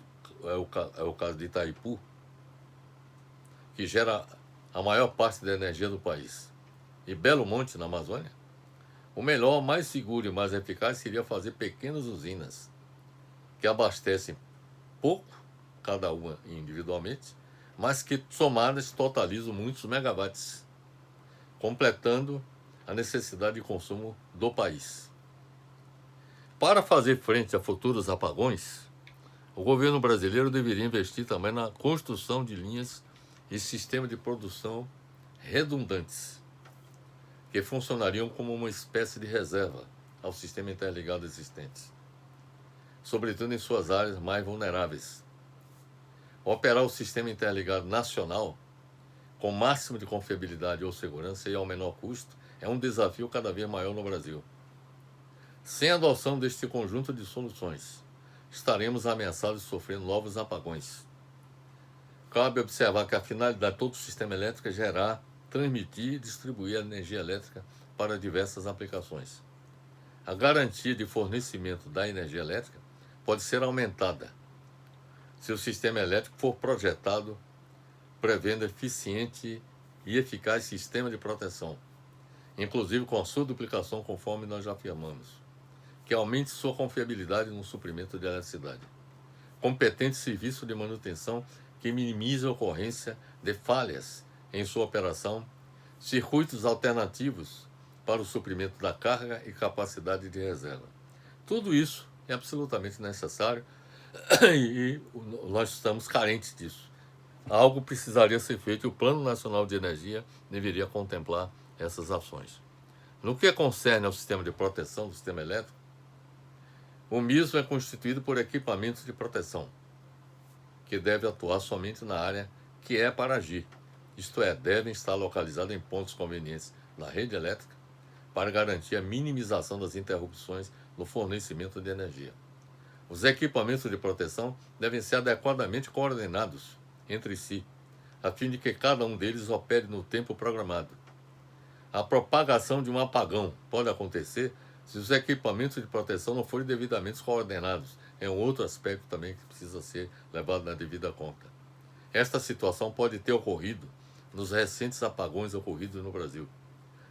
é o caso de Itaipu, que gera a maior parte da energia do país, e Belo Monte, na Amazônia, o melhor, mais seguro e mais eficaz seria fazer pequenas usinas que abastecem pouco, cada uma individualmente, mas que somadas totalizam muitos megawatts, completando a necessidade de consumo do país. Para fazer frente a futuros apagões, o governo brasileiro deveria investir também na construção de linhas e sistemas de produção redundantes, que funcionariam como uma espécie de reserva ao sistema interligado existente, sobretudo em suas áreas mais vulneráveis. Operar o sistema interligado nacional com o máximo de confiabilidade ou segurança e ao menor custo é um desafio cada vez maior no Brasil. Sem a adoção deste conjunto de soluções, estaremos ameaçados de sofrer novos apagões. Cabe observar que a finalidade de todo o sistema elétrico é gerar, transmitir e distribuir a energia elétrica para diversas aplicações. A garantia de fornecimento da energia elétrica pode ser aumentada se o sistema elétrico for projetado prevendo eficiente e eficaz sistema de proteção, inclusive com a sua duplicação, conforme nós já afirmamos, que aumente sua confiabilidade no suprimento de eletricidade. Competente serviço de manutenção que minimize a ocorrência de falhas em sua operação, circuitos alternativos para o suprimento da carga e capacidade de reserva. Tudo isso é absolutamente necessário e nós estamos carentes disso. Algo precisaria ser feito e o Plano Nacional de Energia deveria contemplar essas ações. No que concerne ao sistema de proteção do sistema elétrico, o mesmo é constituído por equipamentos de proteção, que deve atuar somente na área que é para agir, isto é, devem estar localizados em pontos convenientes na rede elétrica para garantir a minimização das interrupções no fornecimento de energia. Os equipamentos de proteção devem ser adequadamente coordenados entre si, a fim de que cada um deles opere no tempo programado. A propagação de um apagão pode acontecer se os equipamentos de proteção não forem devidamente coordenados. É um outro aspecto também que precisa ser levado na devida conta. Esta situação pode ter ocorrido nos recentes apagões ocorridos no Brasil.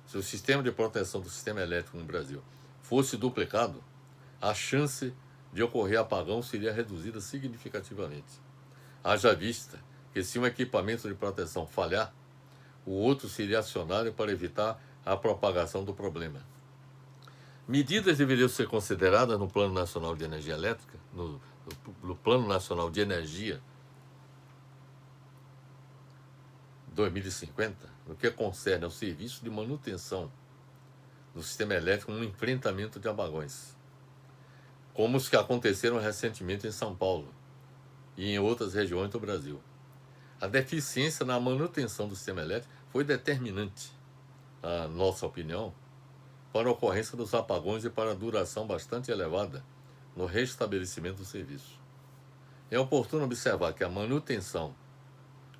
Se o sistema de proteção do sistema elétrico no Brasil fosse duplicado, a chance de ocorrer apagão seria reduzida significativamente. Haja vista que se um equipamento de proteção falhar, o outro seria acionado para evitar a propagação do problema. Medidas deveriam ser consideradas no Plano Nacional de Energia Elétrica, no Plano Nacional de Energia 2050, no que concerne ao serviço de manutenção do sistema elétrico no enfrentamento de apagões, como os que aconteceram recentemente em São Paulo e em outras regiões do Brasil. A deficiência na manutenção do sistema elétrico foi determinante, na nossa opinião, para a ocorrência dos apagões e para a duração bastante elevada no restabelecimento do serviço. É oportuno observar que a manutenção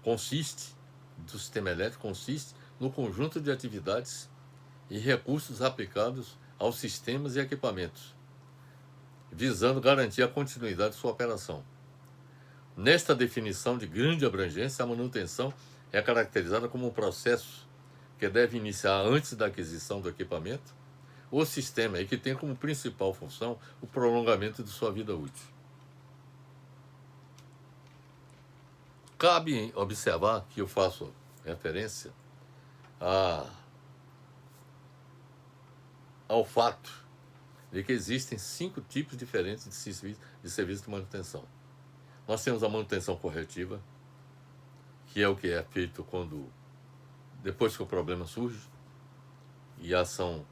do sistema elétrico consiste no conjunto de atividades e recursos aplicados aos sistemas e equipamentos, visando garantir a continuidade de sua operação. Nesta definição de grande abrangência, a manutenção é caracterizada como um processo que deve iniciar antes da aquisição do equipamento ou sistema e que tem como principal função o prolongamento de sua vida útil. Cabe observar que eu faço referência ao fato de que existem 5 tipos diferentes de serviço de manutenção. Nós temos a manutenção corretiva, que é o que é feito quando depois que o problema surge, e a ação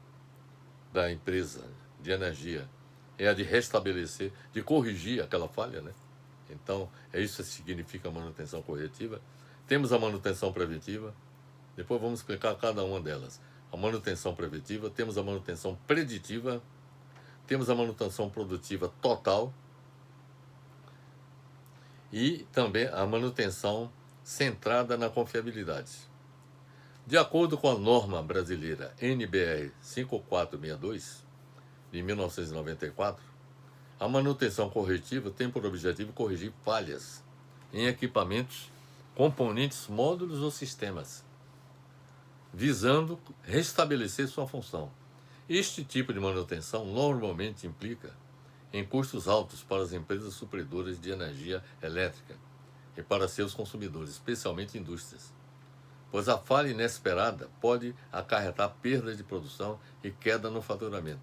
da empresa de energia é a de restabelecer, de corrigir aquela falha, né? Então, é isso que significa a manutenção corretiva. Temos a manutenção preventiva, depois vamos explicar cada uma delas. A manutenção preventiva, temos a manutenção preditiva, temos a manutenção produtiva total e também a manutenção centrada na confiabilidade. De acordo com a norma brasileira NBR 5462, de 1994, a manutenção corretiva tem por objetivo corrigir falhas em equipamentos, componentes, módulos ou sistemas, visando restabelecer sua função. Este tipo de manutenção normalmente implica em custos altos para as empresas supridoras de energia elétrica e para seus consumidores, especialmente indústrias, pois a falha inesperada pode acarretar perdas de produção e queda no faturamento.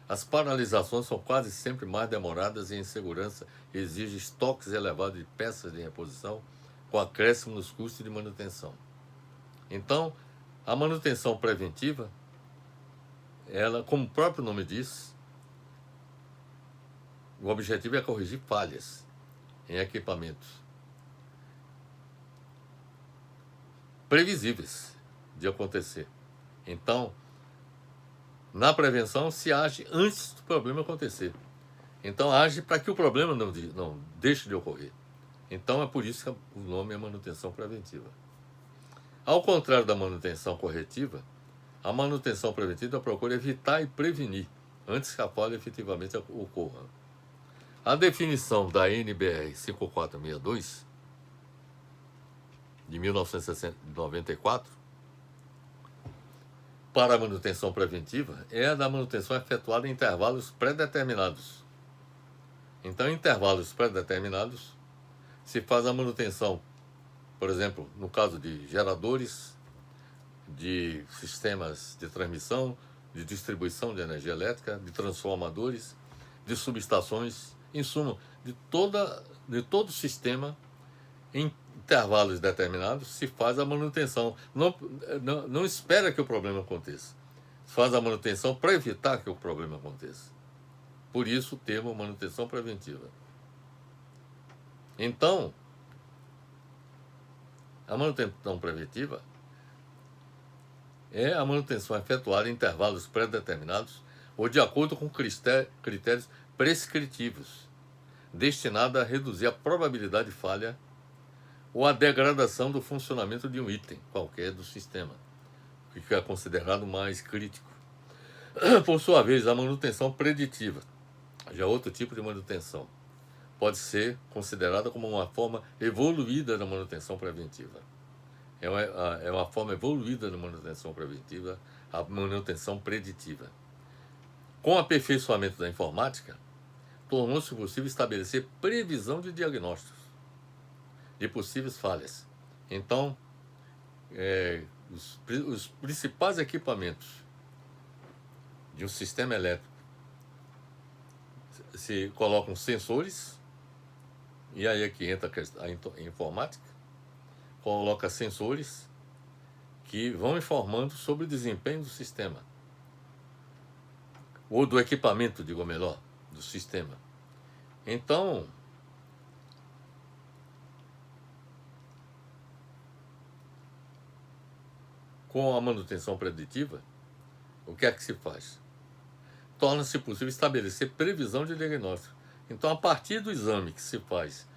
As paralisações são quase sempre mais demoradas e a insegurança exige estoques elevados de peças de reposição, com acréscimo nos custos de manutenção. Então, a manutenção preventiva, ela, como o próprio nome diz, o objetivo é corrigir falhas em equipamentos previsíveis de acontecer. Então, na prevenção se age antes do problema acontecer. Então, age para que o problema não deixe de ocorrer. Então, é por isso que o nome é manutenção preventiva. Ao contrário da manutenção corretiva, a manutenção preventiva procura evitar e prevenir antes que a falha efetivamente ocorra. A definição da NBR 5462, de 1994, para a manutenção preventiva, é a da manutenção efetuada em intervalos pré-determinados. Então, em intervalos pré-determinados, se faz a manutenção, por exemplo, no caso de geradores, de sistemas de transmissão, de distribuição de energia elétrica, de transformadores, de subestações, em suma, de todo o sistema, em intervalos determinados, se faz a manutenção. Não espera que o problema aconteça. Se faz a manutenção para evitar que o problema aconteça. Por isso o termo manutenção preventiva. Então, a manutenção preventiva é a manutenção efetuada em intervalos pré-determinados ou de acordo com critérios prescritivos, destinada a reduzir a probabilidade de falha ou a degradação do funcionamento de um item qualquer do sistema, que é considerado mais crítico. Por sua vez, a manutenção preditiva, já é outro tipo de manutenção, pode ser considerada como uma forma evoluída da manutenção preventiva. É uma forma evoluída da manutenção preventiva, a manutenção preditiva. Com o aperfeiçoamento da informática, tornou-se possível estabelecer previsão de diagnósticos de possíveis falhas. Então, os principais equipamentos de um sistema elétrico se colocam sensores, e aí é que entra a informática, coloca sensores que vão informando sobre o desempenho do sistema, ou do equipamento, digo melhor, do sistema. Então, com a manutenção preditiva, o que é que se faz? Torna-se possível estabelecer previsão de diagnóstico. Então, a partir do exame que se faz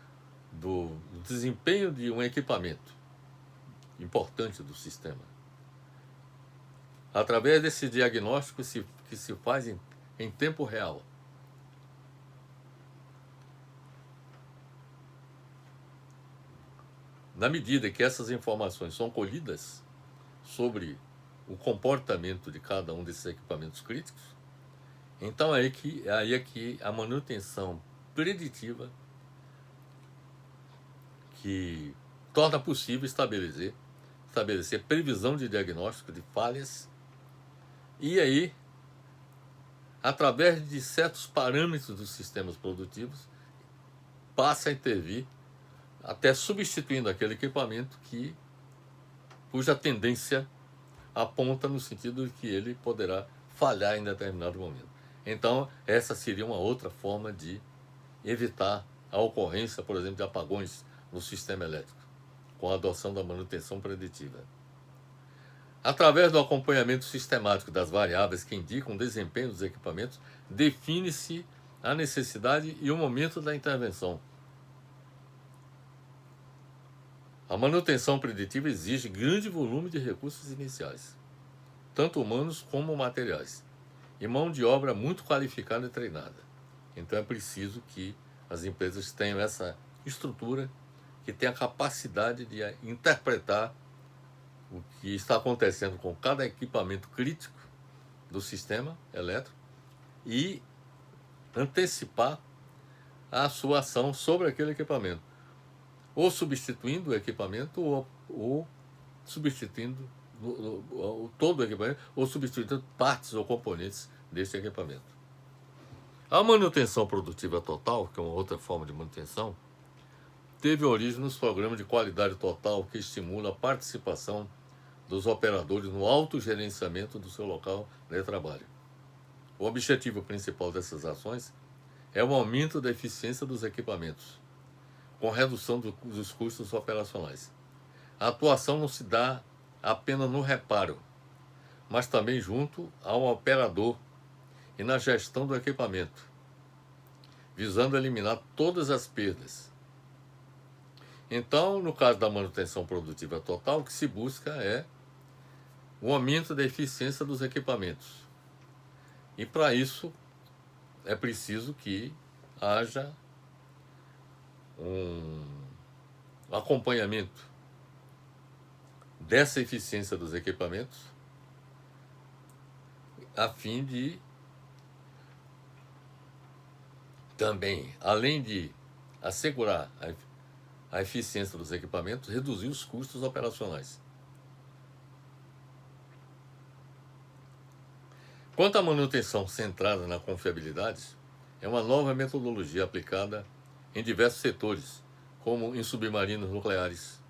do desempenho de um equipamento importante do sistema, através desse diagnóstico que se faz em tempo real, na medida que essas informações são colhidas sobre o comportamento de cada um desses equipamentos críticos, então aí é que a manutenção preditiva, que torna possível estabelecer previsão de diagnóstico de falhas, e aí, através de certos parâmetros dos sistemas produtivos, passa a intervir, até substituindo aquele equipamento que cuja tendência aponta no sentido de que ele poderá falhar em determinado momento. Então, essa seria uma outra forma de evitar a ocorrência, por exemplo, de apagões no sistema elétrico, com a adoção da manutenção preditiva. Através do acompanhamento sistemático das variáveis que indicam o desempenho dos equipamentos, define-se a necessidade e o momento da intervenção. A manutenção preditiva exige grande volume de recursos iniciais, tanto humanos como materiais, e mão de obra muito qualificada e treinada. Então é preciso que as empresas tenham essa estrutura, que tenha a capacidade de interpretar o que está acontecendo com cada equipamento crítico do sistema elétrico e antecipar a sua ação sobre aquele equipamento, ou substituindo o equipamento, ou substituindo todo o equipamento, ou substituindo partes ou componentes desse equipamento. A manutenção produtiva total, que é uma outra forma de manutenção, teve origem nos programas de qualidade total que estimulam a participação dos operadores no autogerenciamento do seu local de trabalho. O objetivo principal dessas ações é o aumento da eficiência dos equipamentos, com redução dos custos operacionais. A atuação não se dá apenas no reparo, mas também junto ao operador e na gestão do equipamento, visando eliminar todas as perdas. Então, no caso da manutenção produtiva total, o que se busca é o aumento da eficiência dos equipamentos. E para isso é preciso que haja um acompanhamento dessa eficiência dos equipamentos, a fim de também, além de assegurar a eficiência dos equipamentos, reduzir os custos operacionais. Quanto à manutenção centrada na confiabilidade, é uma nova metodologia aplicada em diversos setores, como em submarinos nucleares,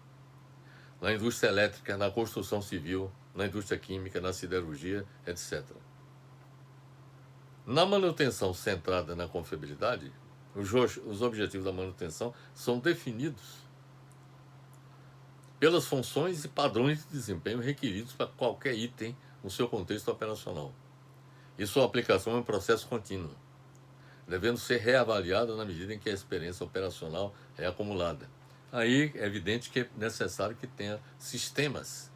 na indústria elétrica, na construção civil, na indústria química, na siderurgia, etc. Na manutenção centrada na confiabilidade, os objetivos da manutenção são definidos pelas funções e padrões de desempenho requeridos para qualquer item no seu contexto operacional. E sua aplicação é um processo contínuo, devendo ser reavaliada na medida em que a experiência operacional é acumulada. Aí é evidente que é necessário que tenha sistemas,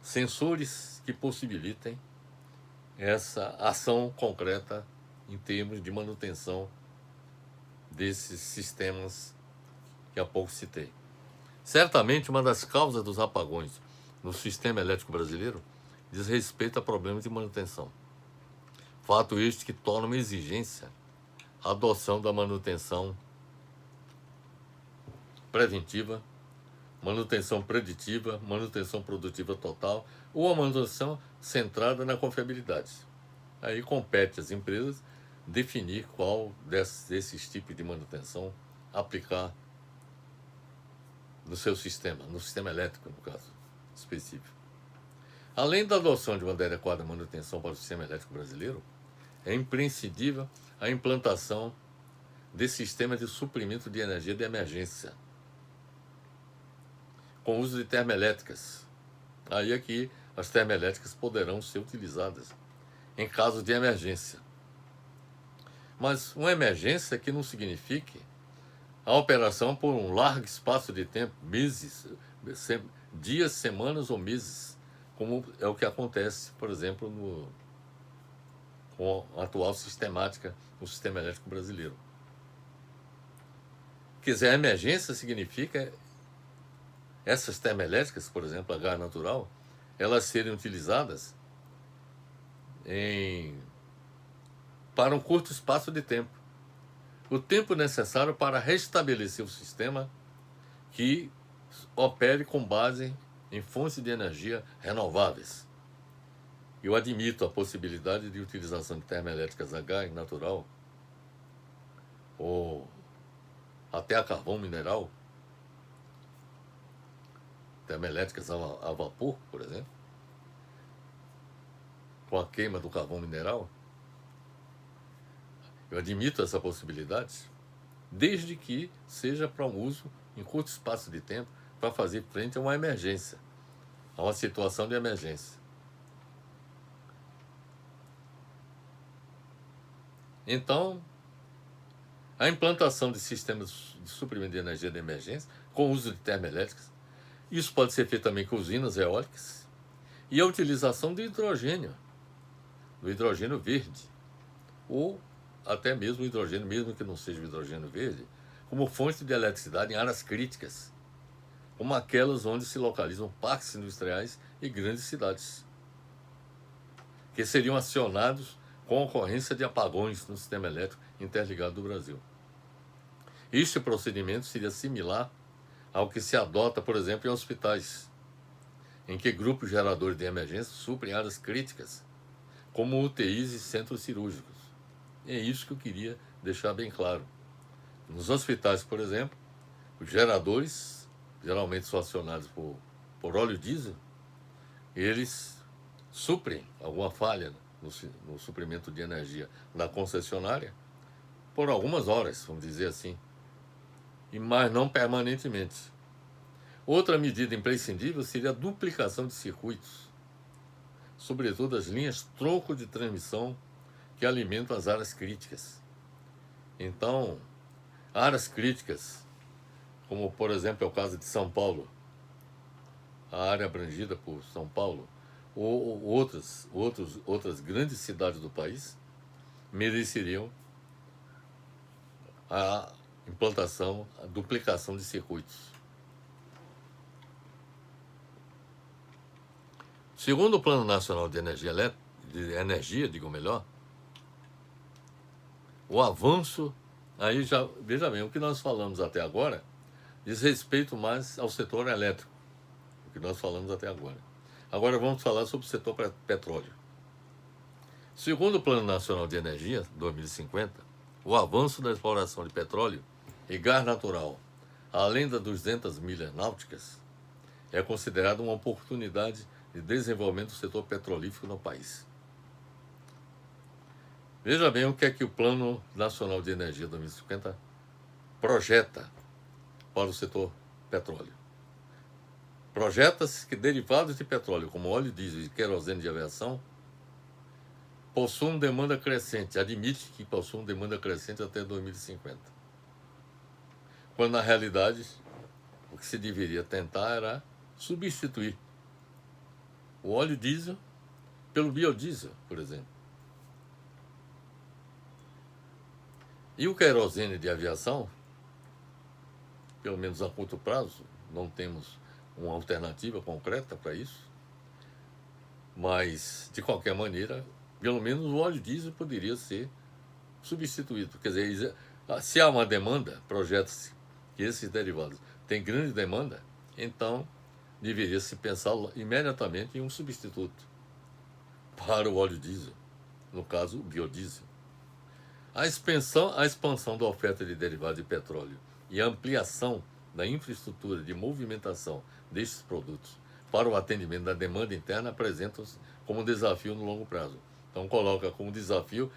sensores que possibilitem essa ação concreta em termos de manutenção desses sistemas que há pouco citei. Certamente, uma das causas dos apagões no sistema elétrico brasileiro diz respeito a problemas de manutenção. Fato este que torna uma exigência a adoção da manutenção preventiva, manutenção preditiva, manutenção produtiva total ou a manutenção centrada na confiabilidade. Aí compete às empresas definir qual desses tipos de manutenção aplicar no seu sistema, no sistema elétrico, no caso específico. Além da adoção de uma adequada manutenção para o sistema elétrico brasileiro, é imprescindível a implantação de sistemas de suprimento de energia de emergência, com uso de termoelétricas. Aí é que as termoelétricas poderão ser utilizadas em caso de emergência. Mas uma emergência que não signifique a operação por um largo espaço de tempo, meses, dias, semanas ou meses, como é o que acontece, por exemplo, com a atual sistemática no sistema elétrico brasileiro. Quer dizer, a emergência significa essas termoelétricas, por exemplo, a gás natural, elas serem utilizadas para um curto espaço de tempo. O tempo necessário para restabelecer o sistema que opere com base em fontes de energia renováveis. Eu admito a possibilidade de utilização de termoelétricas a gás natural ou até a carvão mineral, termoelétricas a vapor, por exemplo, com a queima do carvão mineral. Eu admito essa possibilidade, desde que seja para um uso em curto espaço de tempo, para fazer frente a uma emergência, a uma situação de emergência. Então, a implantação de sistemas de suprimento de energia de emergência, com o uso de termoelétricas, isso pode ser feito também com usinas eólicas, e a utilização do hidrogênio verde, ou até mesmo o hidrogênio, mesmo que não seja o hidrogênio verde, como fonte de eletricidade em áreas críticas, como aquelas onde se localizam parques industriais e grandes cidades, que seriam acionados com ocorrência de apagões no sistema elétrico interligado do Brasil. Este procedimento seria similar ao que se adota, por exemplo, em hospitais, em que grupos geradores de emergência suprem áreas críticas, como UTIs e centros cirúrgicos. E é isso que eu queria deixar bem claro. Nos hospitais, por exemplo, os geradores, geralmente são acionados por óleo diesel, eles suprem alguma falha no suprimento de energia da concessionária por algumas horas, vamos dizer assim, mas não permanentemente. Outra medida imprescindível seria a duplicação de circuitos, sobretudo as linhas tronco de transmissão que alimentam as áreas críticas. Então, áreas críticas, como por exemplo é o caso de São Paulo, a área abrangida por São Paulo, ou outras grandes cidades do país, mereceriam a implantação, a duplicação de circuitos. Segundo o Plano Nacional de Energia, o avanço, aí já, veja bem, o que nós falamos até agora diz respeito mais ao setor elétrico, o que nós falamos até agora. Agora vamos falar sobre o setor petróleo. Segundo o Plano Nacional de Energia, 2050, o avanço da exploração de petróleo e gás natural, além das 200 milhas náuticas, é considerado uma oportunidade de desenvolvimento do setor petrolífero no país. Veja bem o que é que o Plano Nacional de Energia 2050 projeta para o setor petróleo. Projeta-se que derivados de petróleo, como óleo diesel e querosene de aviação, possuam demanda crescente, admite que possuam demanda crescente até 2050. Quando, na realidade, o que se deveria tentar era substituir o óleo diesel pelo biodiesel, por exemplo. E o querosene de aviação, pelo menos a curto prazo, não temos uma alternativa concreta para isso, mas, de qualquer maneira, pelo menos o óleo diesel poderia ser substituído. Quer dizer, se há uma demanda, projeta-se que esses derivados têm grande demanda, então deveria se pensar imediatamente em um substituto para o óleo diesel, no caso o biodiesel. A expansão da oferta de derivados de petróleo e a ampliação da infraestrutura de movimentação destes produtos para o atendimento da demanda interna apresentam-se como um desafio no longo prazo. Então coloca como desafio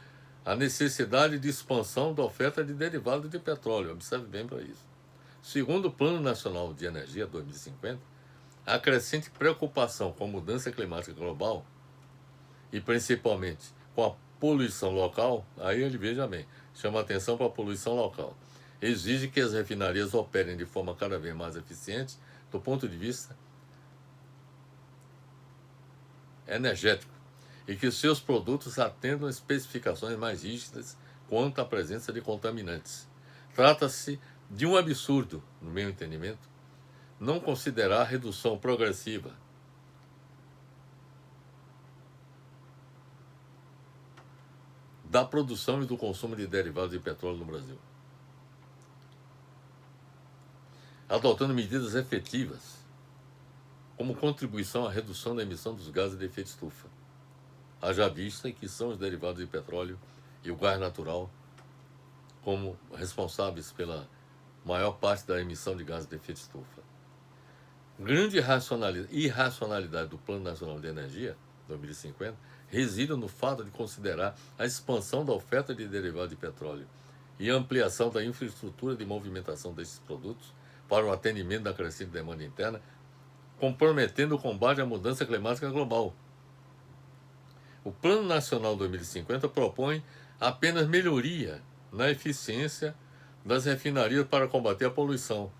a necessidade de expansão da oferta de derivados de petróleo. Observe bem para isso. Segundo o Plano Nacional de Energia 2050, a crescente preocupação com a mudança climática global e principalmente com a poluição local, aí ele, veja bem, chama atenção para a poluição local, exige que as refinarias operem de forma cada vez mais eficiente do ponto de vista energético e que seus produtos atendam especificações mais rígidas quanto à presença de contaminantes. Trata-se de um absurdo, no meu entendimento, não considerar a redução progressiva da produção e do consumo de derivados de petróleo no Brasil, adotando medidas efetivas como contribuição à redução da emissão dos gases de efeito estufa, haja vista que são os derivados de petróleo e o gás natural como responsáveis pela maior parte da emissão de gases de efeito estufa. Grande irracionalidade do Plano Nacional de Energia 2050 reside no fato de considerar a expansão da oferta de derivados de petróleo e a ampliação da infraestrutura de movimentação desses produtos para o atendimento da crescente demanda interna, comprometendo o combate à mudança climática global. O Plano Nacional 2050 propõe apenas melhoria na eficiência das refinarias para combater a poluição,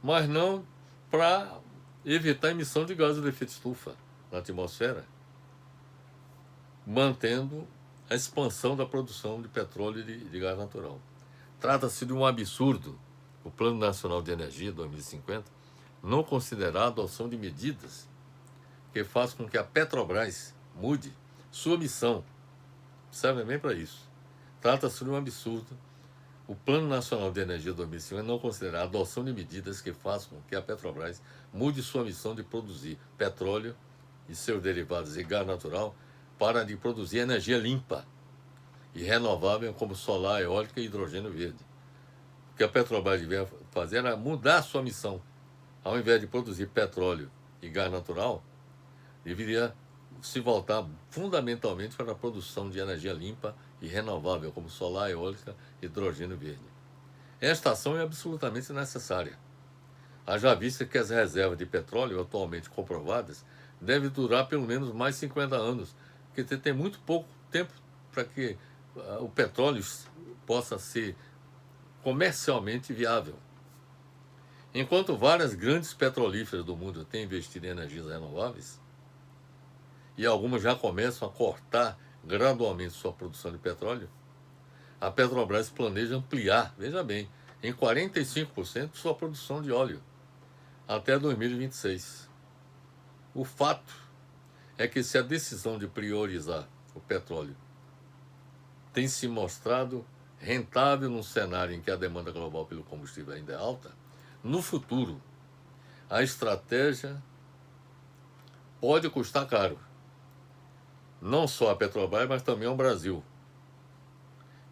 mas não para evitar a emissão de gases de efeito estufa na atmosfera, mantendo a expansão da produção de petróleo e de gás natural. Trata-se de um absurdo o Plano Nacional de Energia 2050 não considerar a adoção de medidas que façam com que a Petrobras mude sua missão. Serve bem para isso. Trata-se de um absurdo o Plano Nacional de Energia 2050 não considerar a adoção de medidas que façam com que a Petrobras mude sua missão de produzir petróleo e seus derivados e gás natural para de produzir energia limpa e renovável como solar, eólica e hidrogênio verde. O que a Petrobras devia fazer era mudar a sua missão. Ao invés de produzir petróleo e gás natural, deveria se voltar fundamentalmente para a produção de energia limpa e renovável, como solar, eólica e hidrogênio verde. Esta ação é absolutamente necessária. Haja vista que as reservas de petróleo atualmente comprovadas devem durar pelo menos mais 50 anos, porque tem muito pouco tempo para que o petróleo possa ser comercialmente viável. Enquanto várias grandes petrolíferas do mundo têm investido em energias renováveis, e algumas já começam a cortar gradualmente sua produção de petróleo, a Petrobras planeja ampliar, veja bem, em 45% sua produção de óleo até 2026. O fato é que se a decisão de priorizar o petróleo tem se mostrado rentável num cenário em que a demanda global pelo combustível ainda é alta, no futuro a estratégia pode custar caro. Não só a Petrobras, mas também ao Brasil,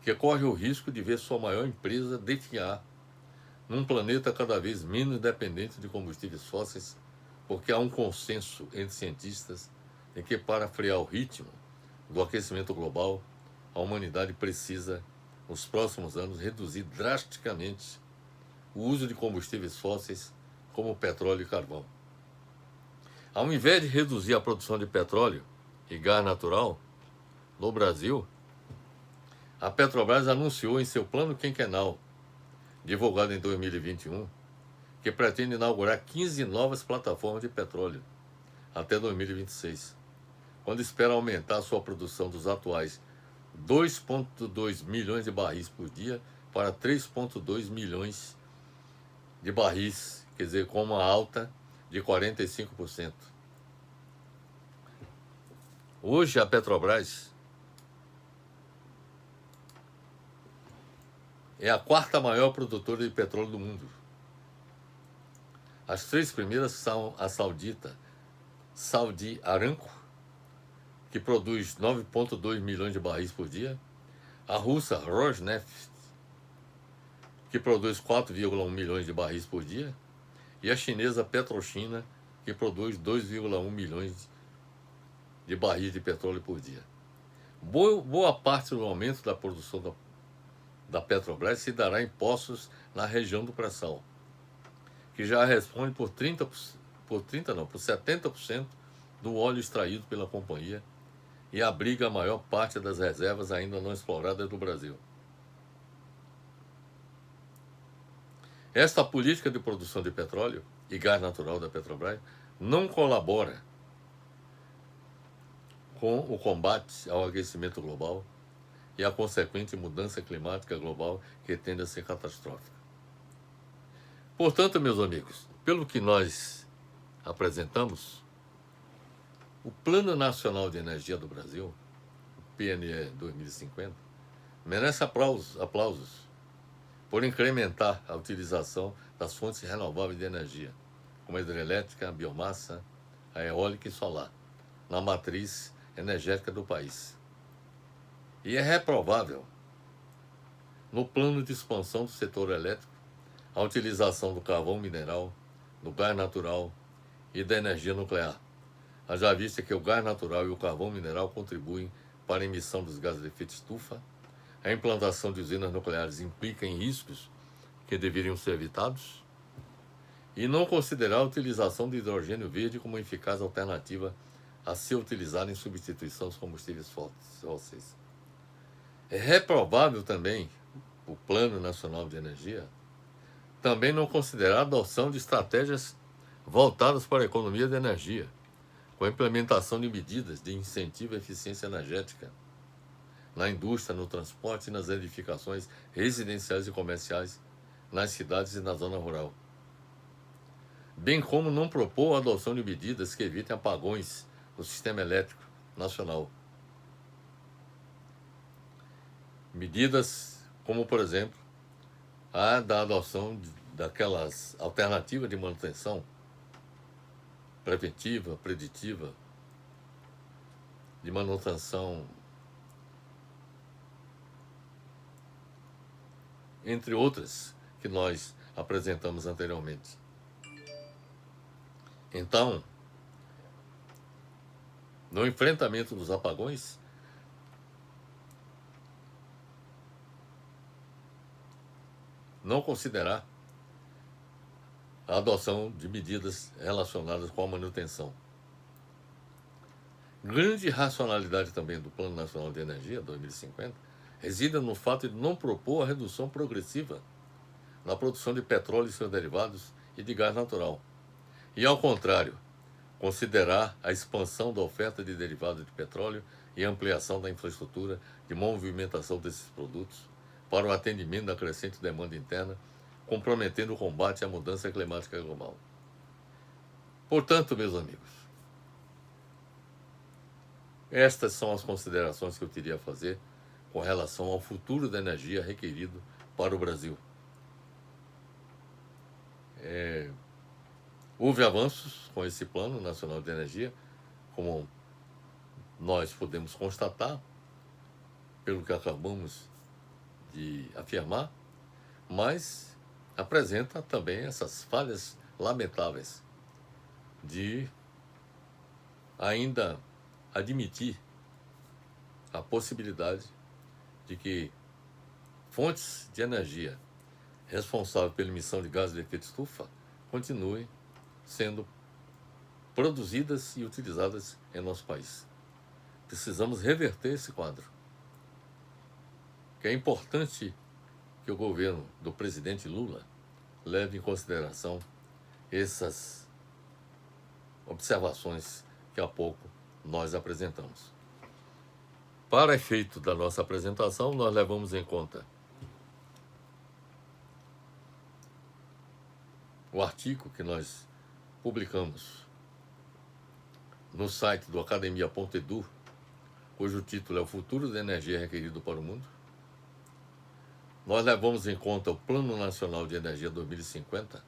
que corre o risco de ver sua maior empresa definhar num planeta cada vez menos dependente de combustíveis fósseis, porque há um consenso entre cientistas de que para frear o ritmo do aquecimento global, a humanidade precisa, nos próximos anos, reduzir drasticamente o uso de combustíveis fósseis como petróleo e carvão. Ao invés de reduzir a produção de petróleo e gás natural no Brasil, a Petrobras anunciou em seu plano quinquenal, divulgado em 2021, que pretende inaugurar 15 novas plataformas de petróleo até 2026, quando espera aumentar sua produção dos atuais 2,2 milhões de barris por dia para 3,2 milhões de barris, quer dizer, com uma alta de 45%. Hoje a Petrobras é a quarta maior produtora de petróleo do mundo. As três primeiras são a saudita Saudi Aramco, que produz 9,2 milhões de barris por dia, a russa Rosneft, que produz 4,1 milhões de barris por dia, e a chinesa PetroChina, que produz 2,1 milhões de barris de petróleo por dia. Boa parte do aumento da produção da Petrobras se dará em poços na região do pré-sal, que já responde por 70% do óleo extraído pela companhia e abriga a maior parte das reservas ainda não exploradas do Brasil. Esta política de produção de petróleo e gás natural da Petrobras não colabora com o combate ao aquecimento global e a consequente mudança climática global que tende a ser catastrófica. Portanto, meus amigos, pelo que nós apresentamos, o Plano Nacional de Energia do Brasil, o PNE 2050, merece aplausos por incrementar a utilização das fontes renováveis de energia, como a hidrelétrica, a biomassa, a eólica e solar, na matriz energética do país. E é reprovável, no plano de expansão do setor elétrico, a utilização do carvão mineral, do gás natural e da energia nuclear. Haja vista que o gás natural e o carvão mineral contribuem para a emissão dos gases de efeito estufa, a implantação de usinas nucleares implica em riscos que deveriam ser evitados, e não considerar a utilização de hidrogênio verde como uma eficaz alternativa a ser utilizada em substituição aos combustíveis fósseis. É reprovável também o Plano Nacional de Energia também não considerar a adoção de estratégias voltadas para a economia de energia, com a implementação de medidas de incentivo à eficiência energética na indústria, no transporte e nas edificações residenciais e comerciais, nas cidades e na zona rural. Bem como não propor a adoção de medidas que evitem apagões no sistema elétrico nacional. Medidas como, por exemplo, a da adoção daquelas alternativas de manutenção preventiva, preditiva, de manutenção, entre outras que nós apresentamos anteriormente. Então, no enfrentamento dos apagões, não considerar a adoção de medidas relacionadas com a manutenção. Grande racionalidade também do Plano Nacional de Energia 2050 reside no fato de não propor a redução progressiva na produção de petróleo e seus derivados e de gás natural. E, ao contrário, considerar a expansão da oferta de derivados de petróleo e a ampliação da infraestrutura de movimentação desses produtos para o atendimento da crescente demanda interna, comprometendo o combate à mudança climática global. Portanto, meus amigos, estas são as considerações que eu teria a fazer com relação ao futuro da energia requerido para o Brasil. Houve avanços com esse Plano Nacional de Energia, como nós podemos constatar, pelo que acabamos de afirmar, mas apresenta também essas falhas lamentáveis de ainda admitir a possibilidade de que fontes de energia responsáveis pela emissão de gases de efeito estufa continuem sendo produzidas e utilizadas em nosso país. Precisamos reverter esse quadro. Que é importante que o governo do presidente Lula leve em consideração essas observações que há pouco nós apresentamos. Para efeito da nossa apresentação, nós levamos em conta o artigo que nós publicamos no site do academia.edu, cujo título é O Futuro da Energia Requerido para o Mundo. Nós levamos em conta o Plano Nacional de Energia 2050,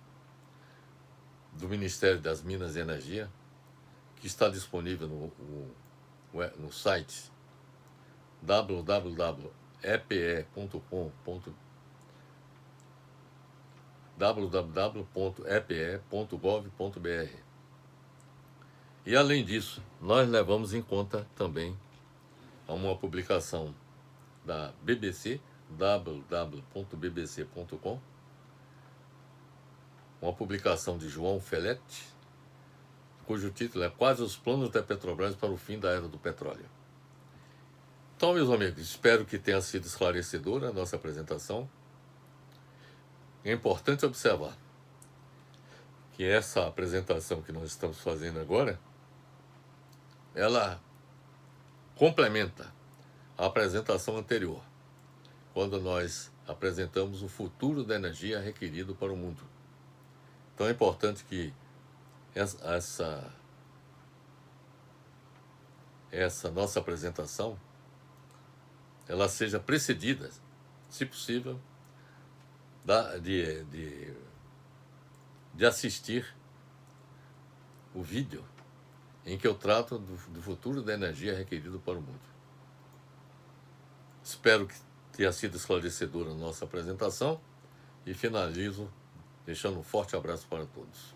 do Ministério das Minas e Energia, que está disponível no site www.epe.gov.br. E, além disso, nós levamos em conta também uma publicação da BBC, www.bbc.com, uma publicação de João Feletti, cujo título é Quais os planos da Petrobras para o fim da era do petróleo. Então, meus amigos, espero que tenha sido esclarecedora a nossa apresentação. É importante observar que essa apresentação que nós estamos fazendo agora, ela complementa a apresentação anterior, quando nós apresentamos o futuro da energia requerido para o mundo. Então é importante que essa nossa apresentação ela seja precedida, se possível, de assistir o vídeo em que eu trato do futuro da energia requerido para o mundo. Espero que tenha sido esclarecedora a nossa apresentação e finalizo deixando um forte abraço para todos.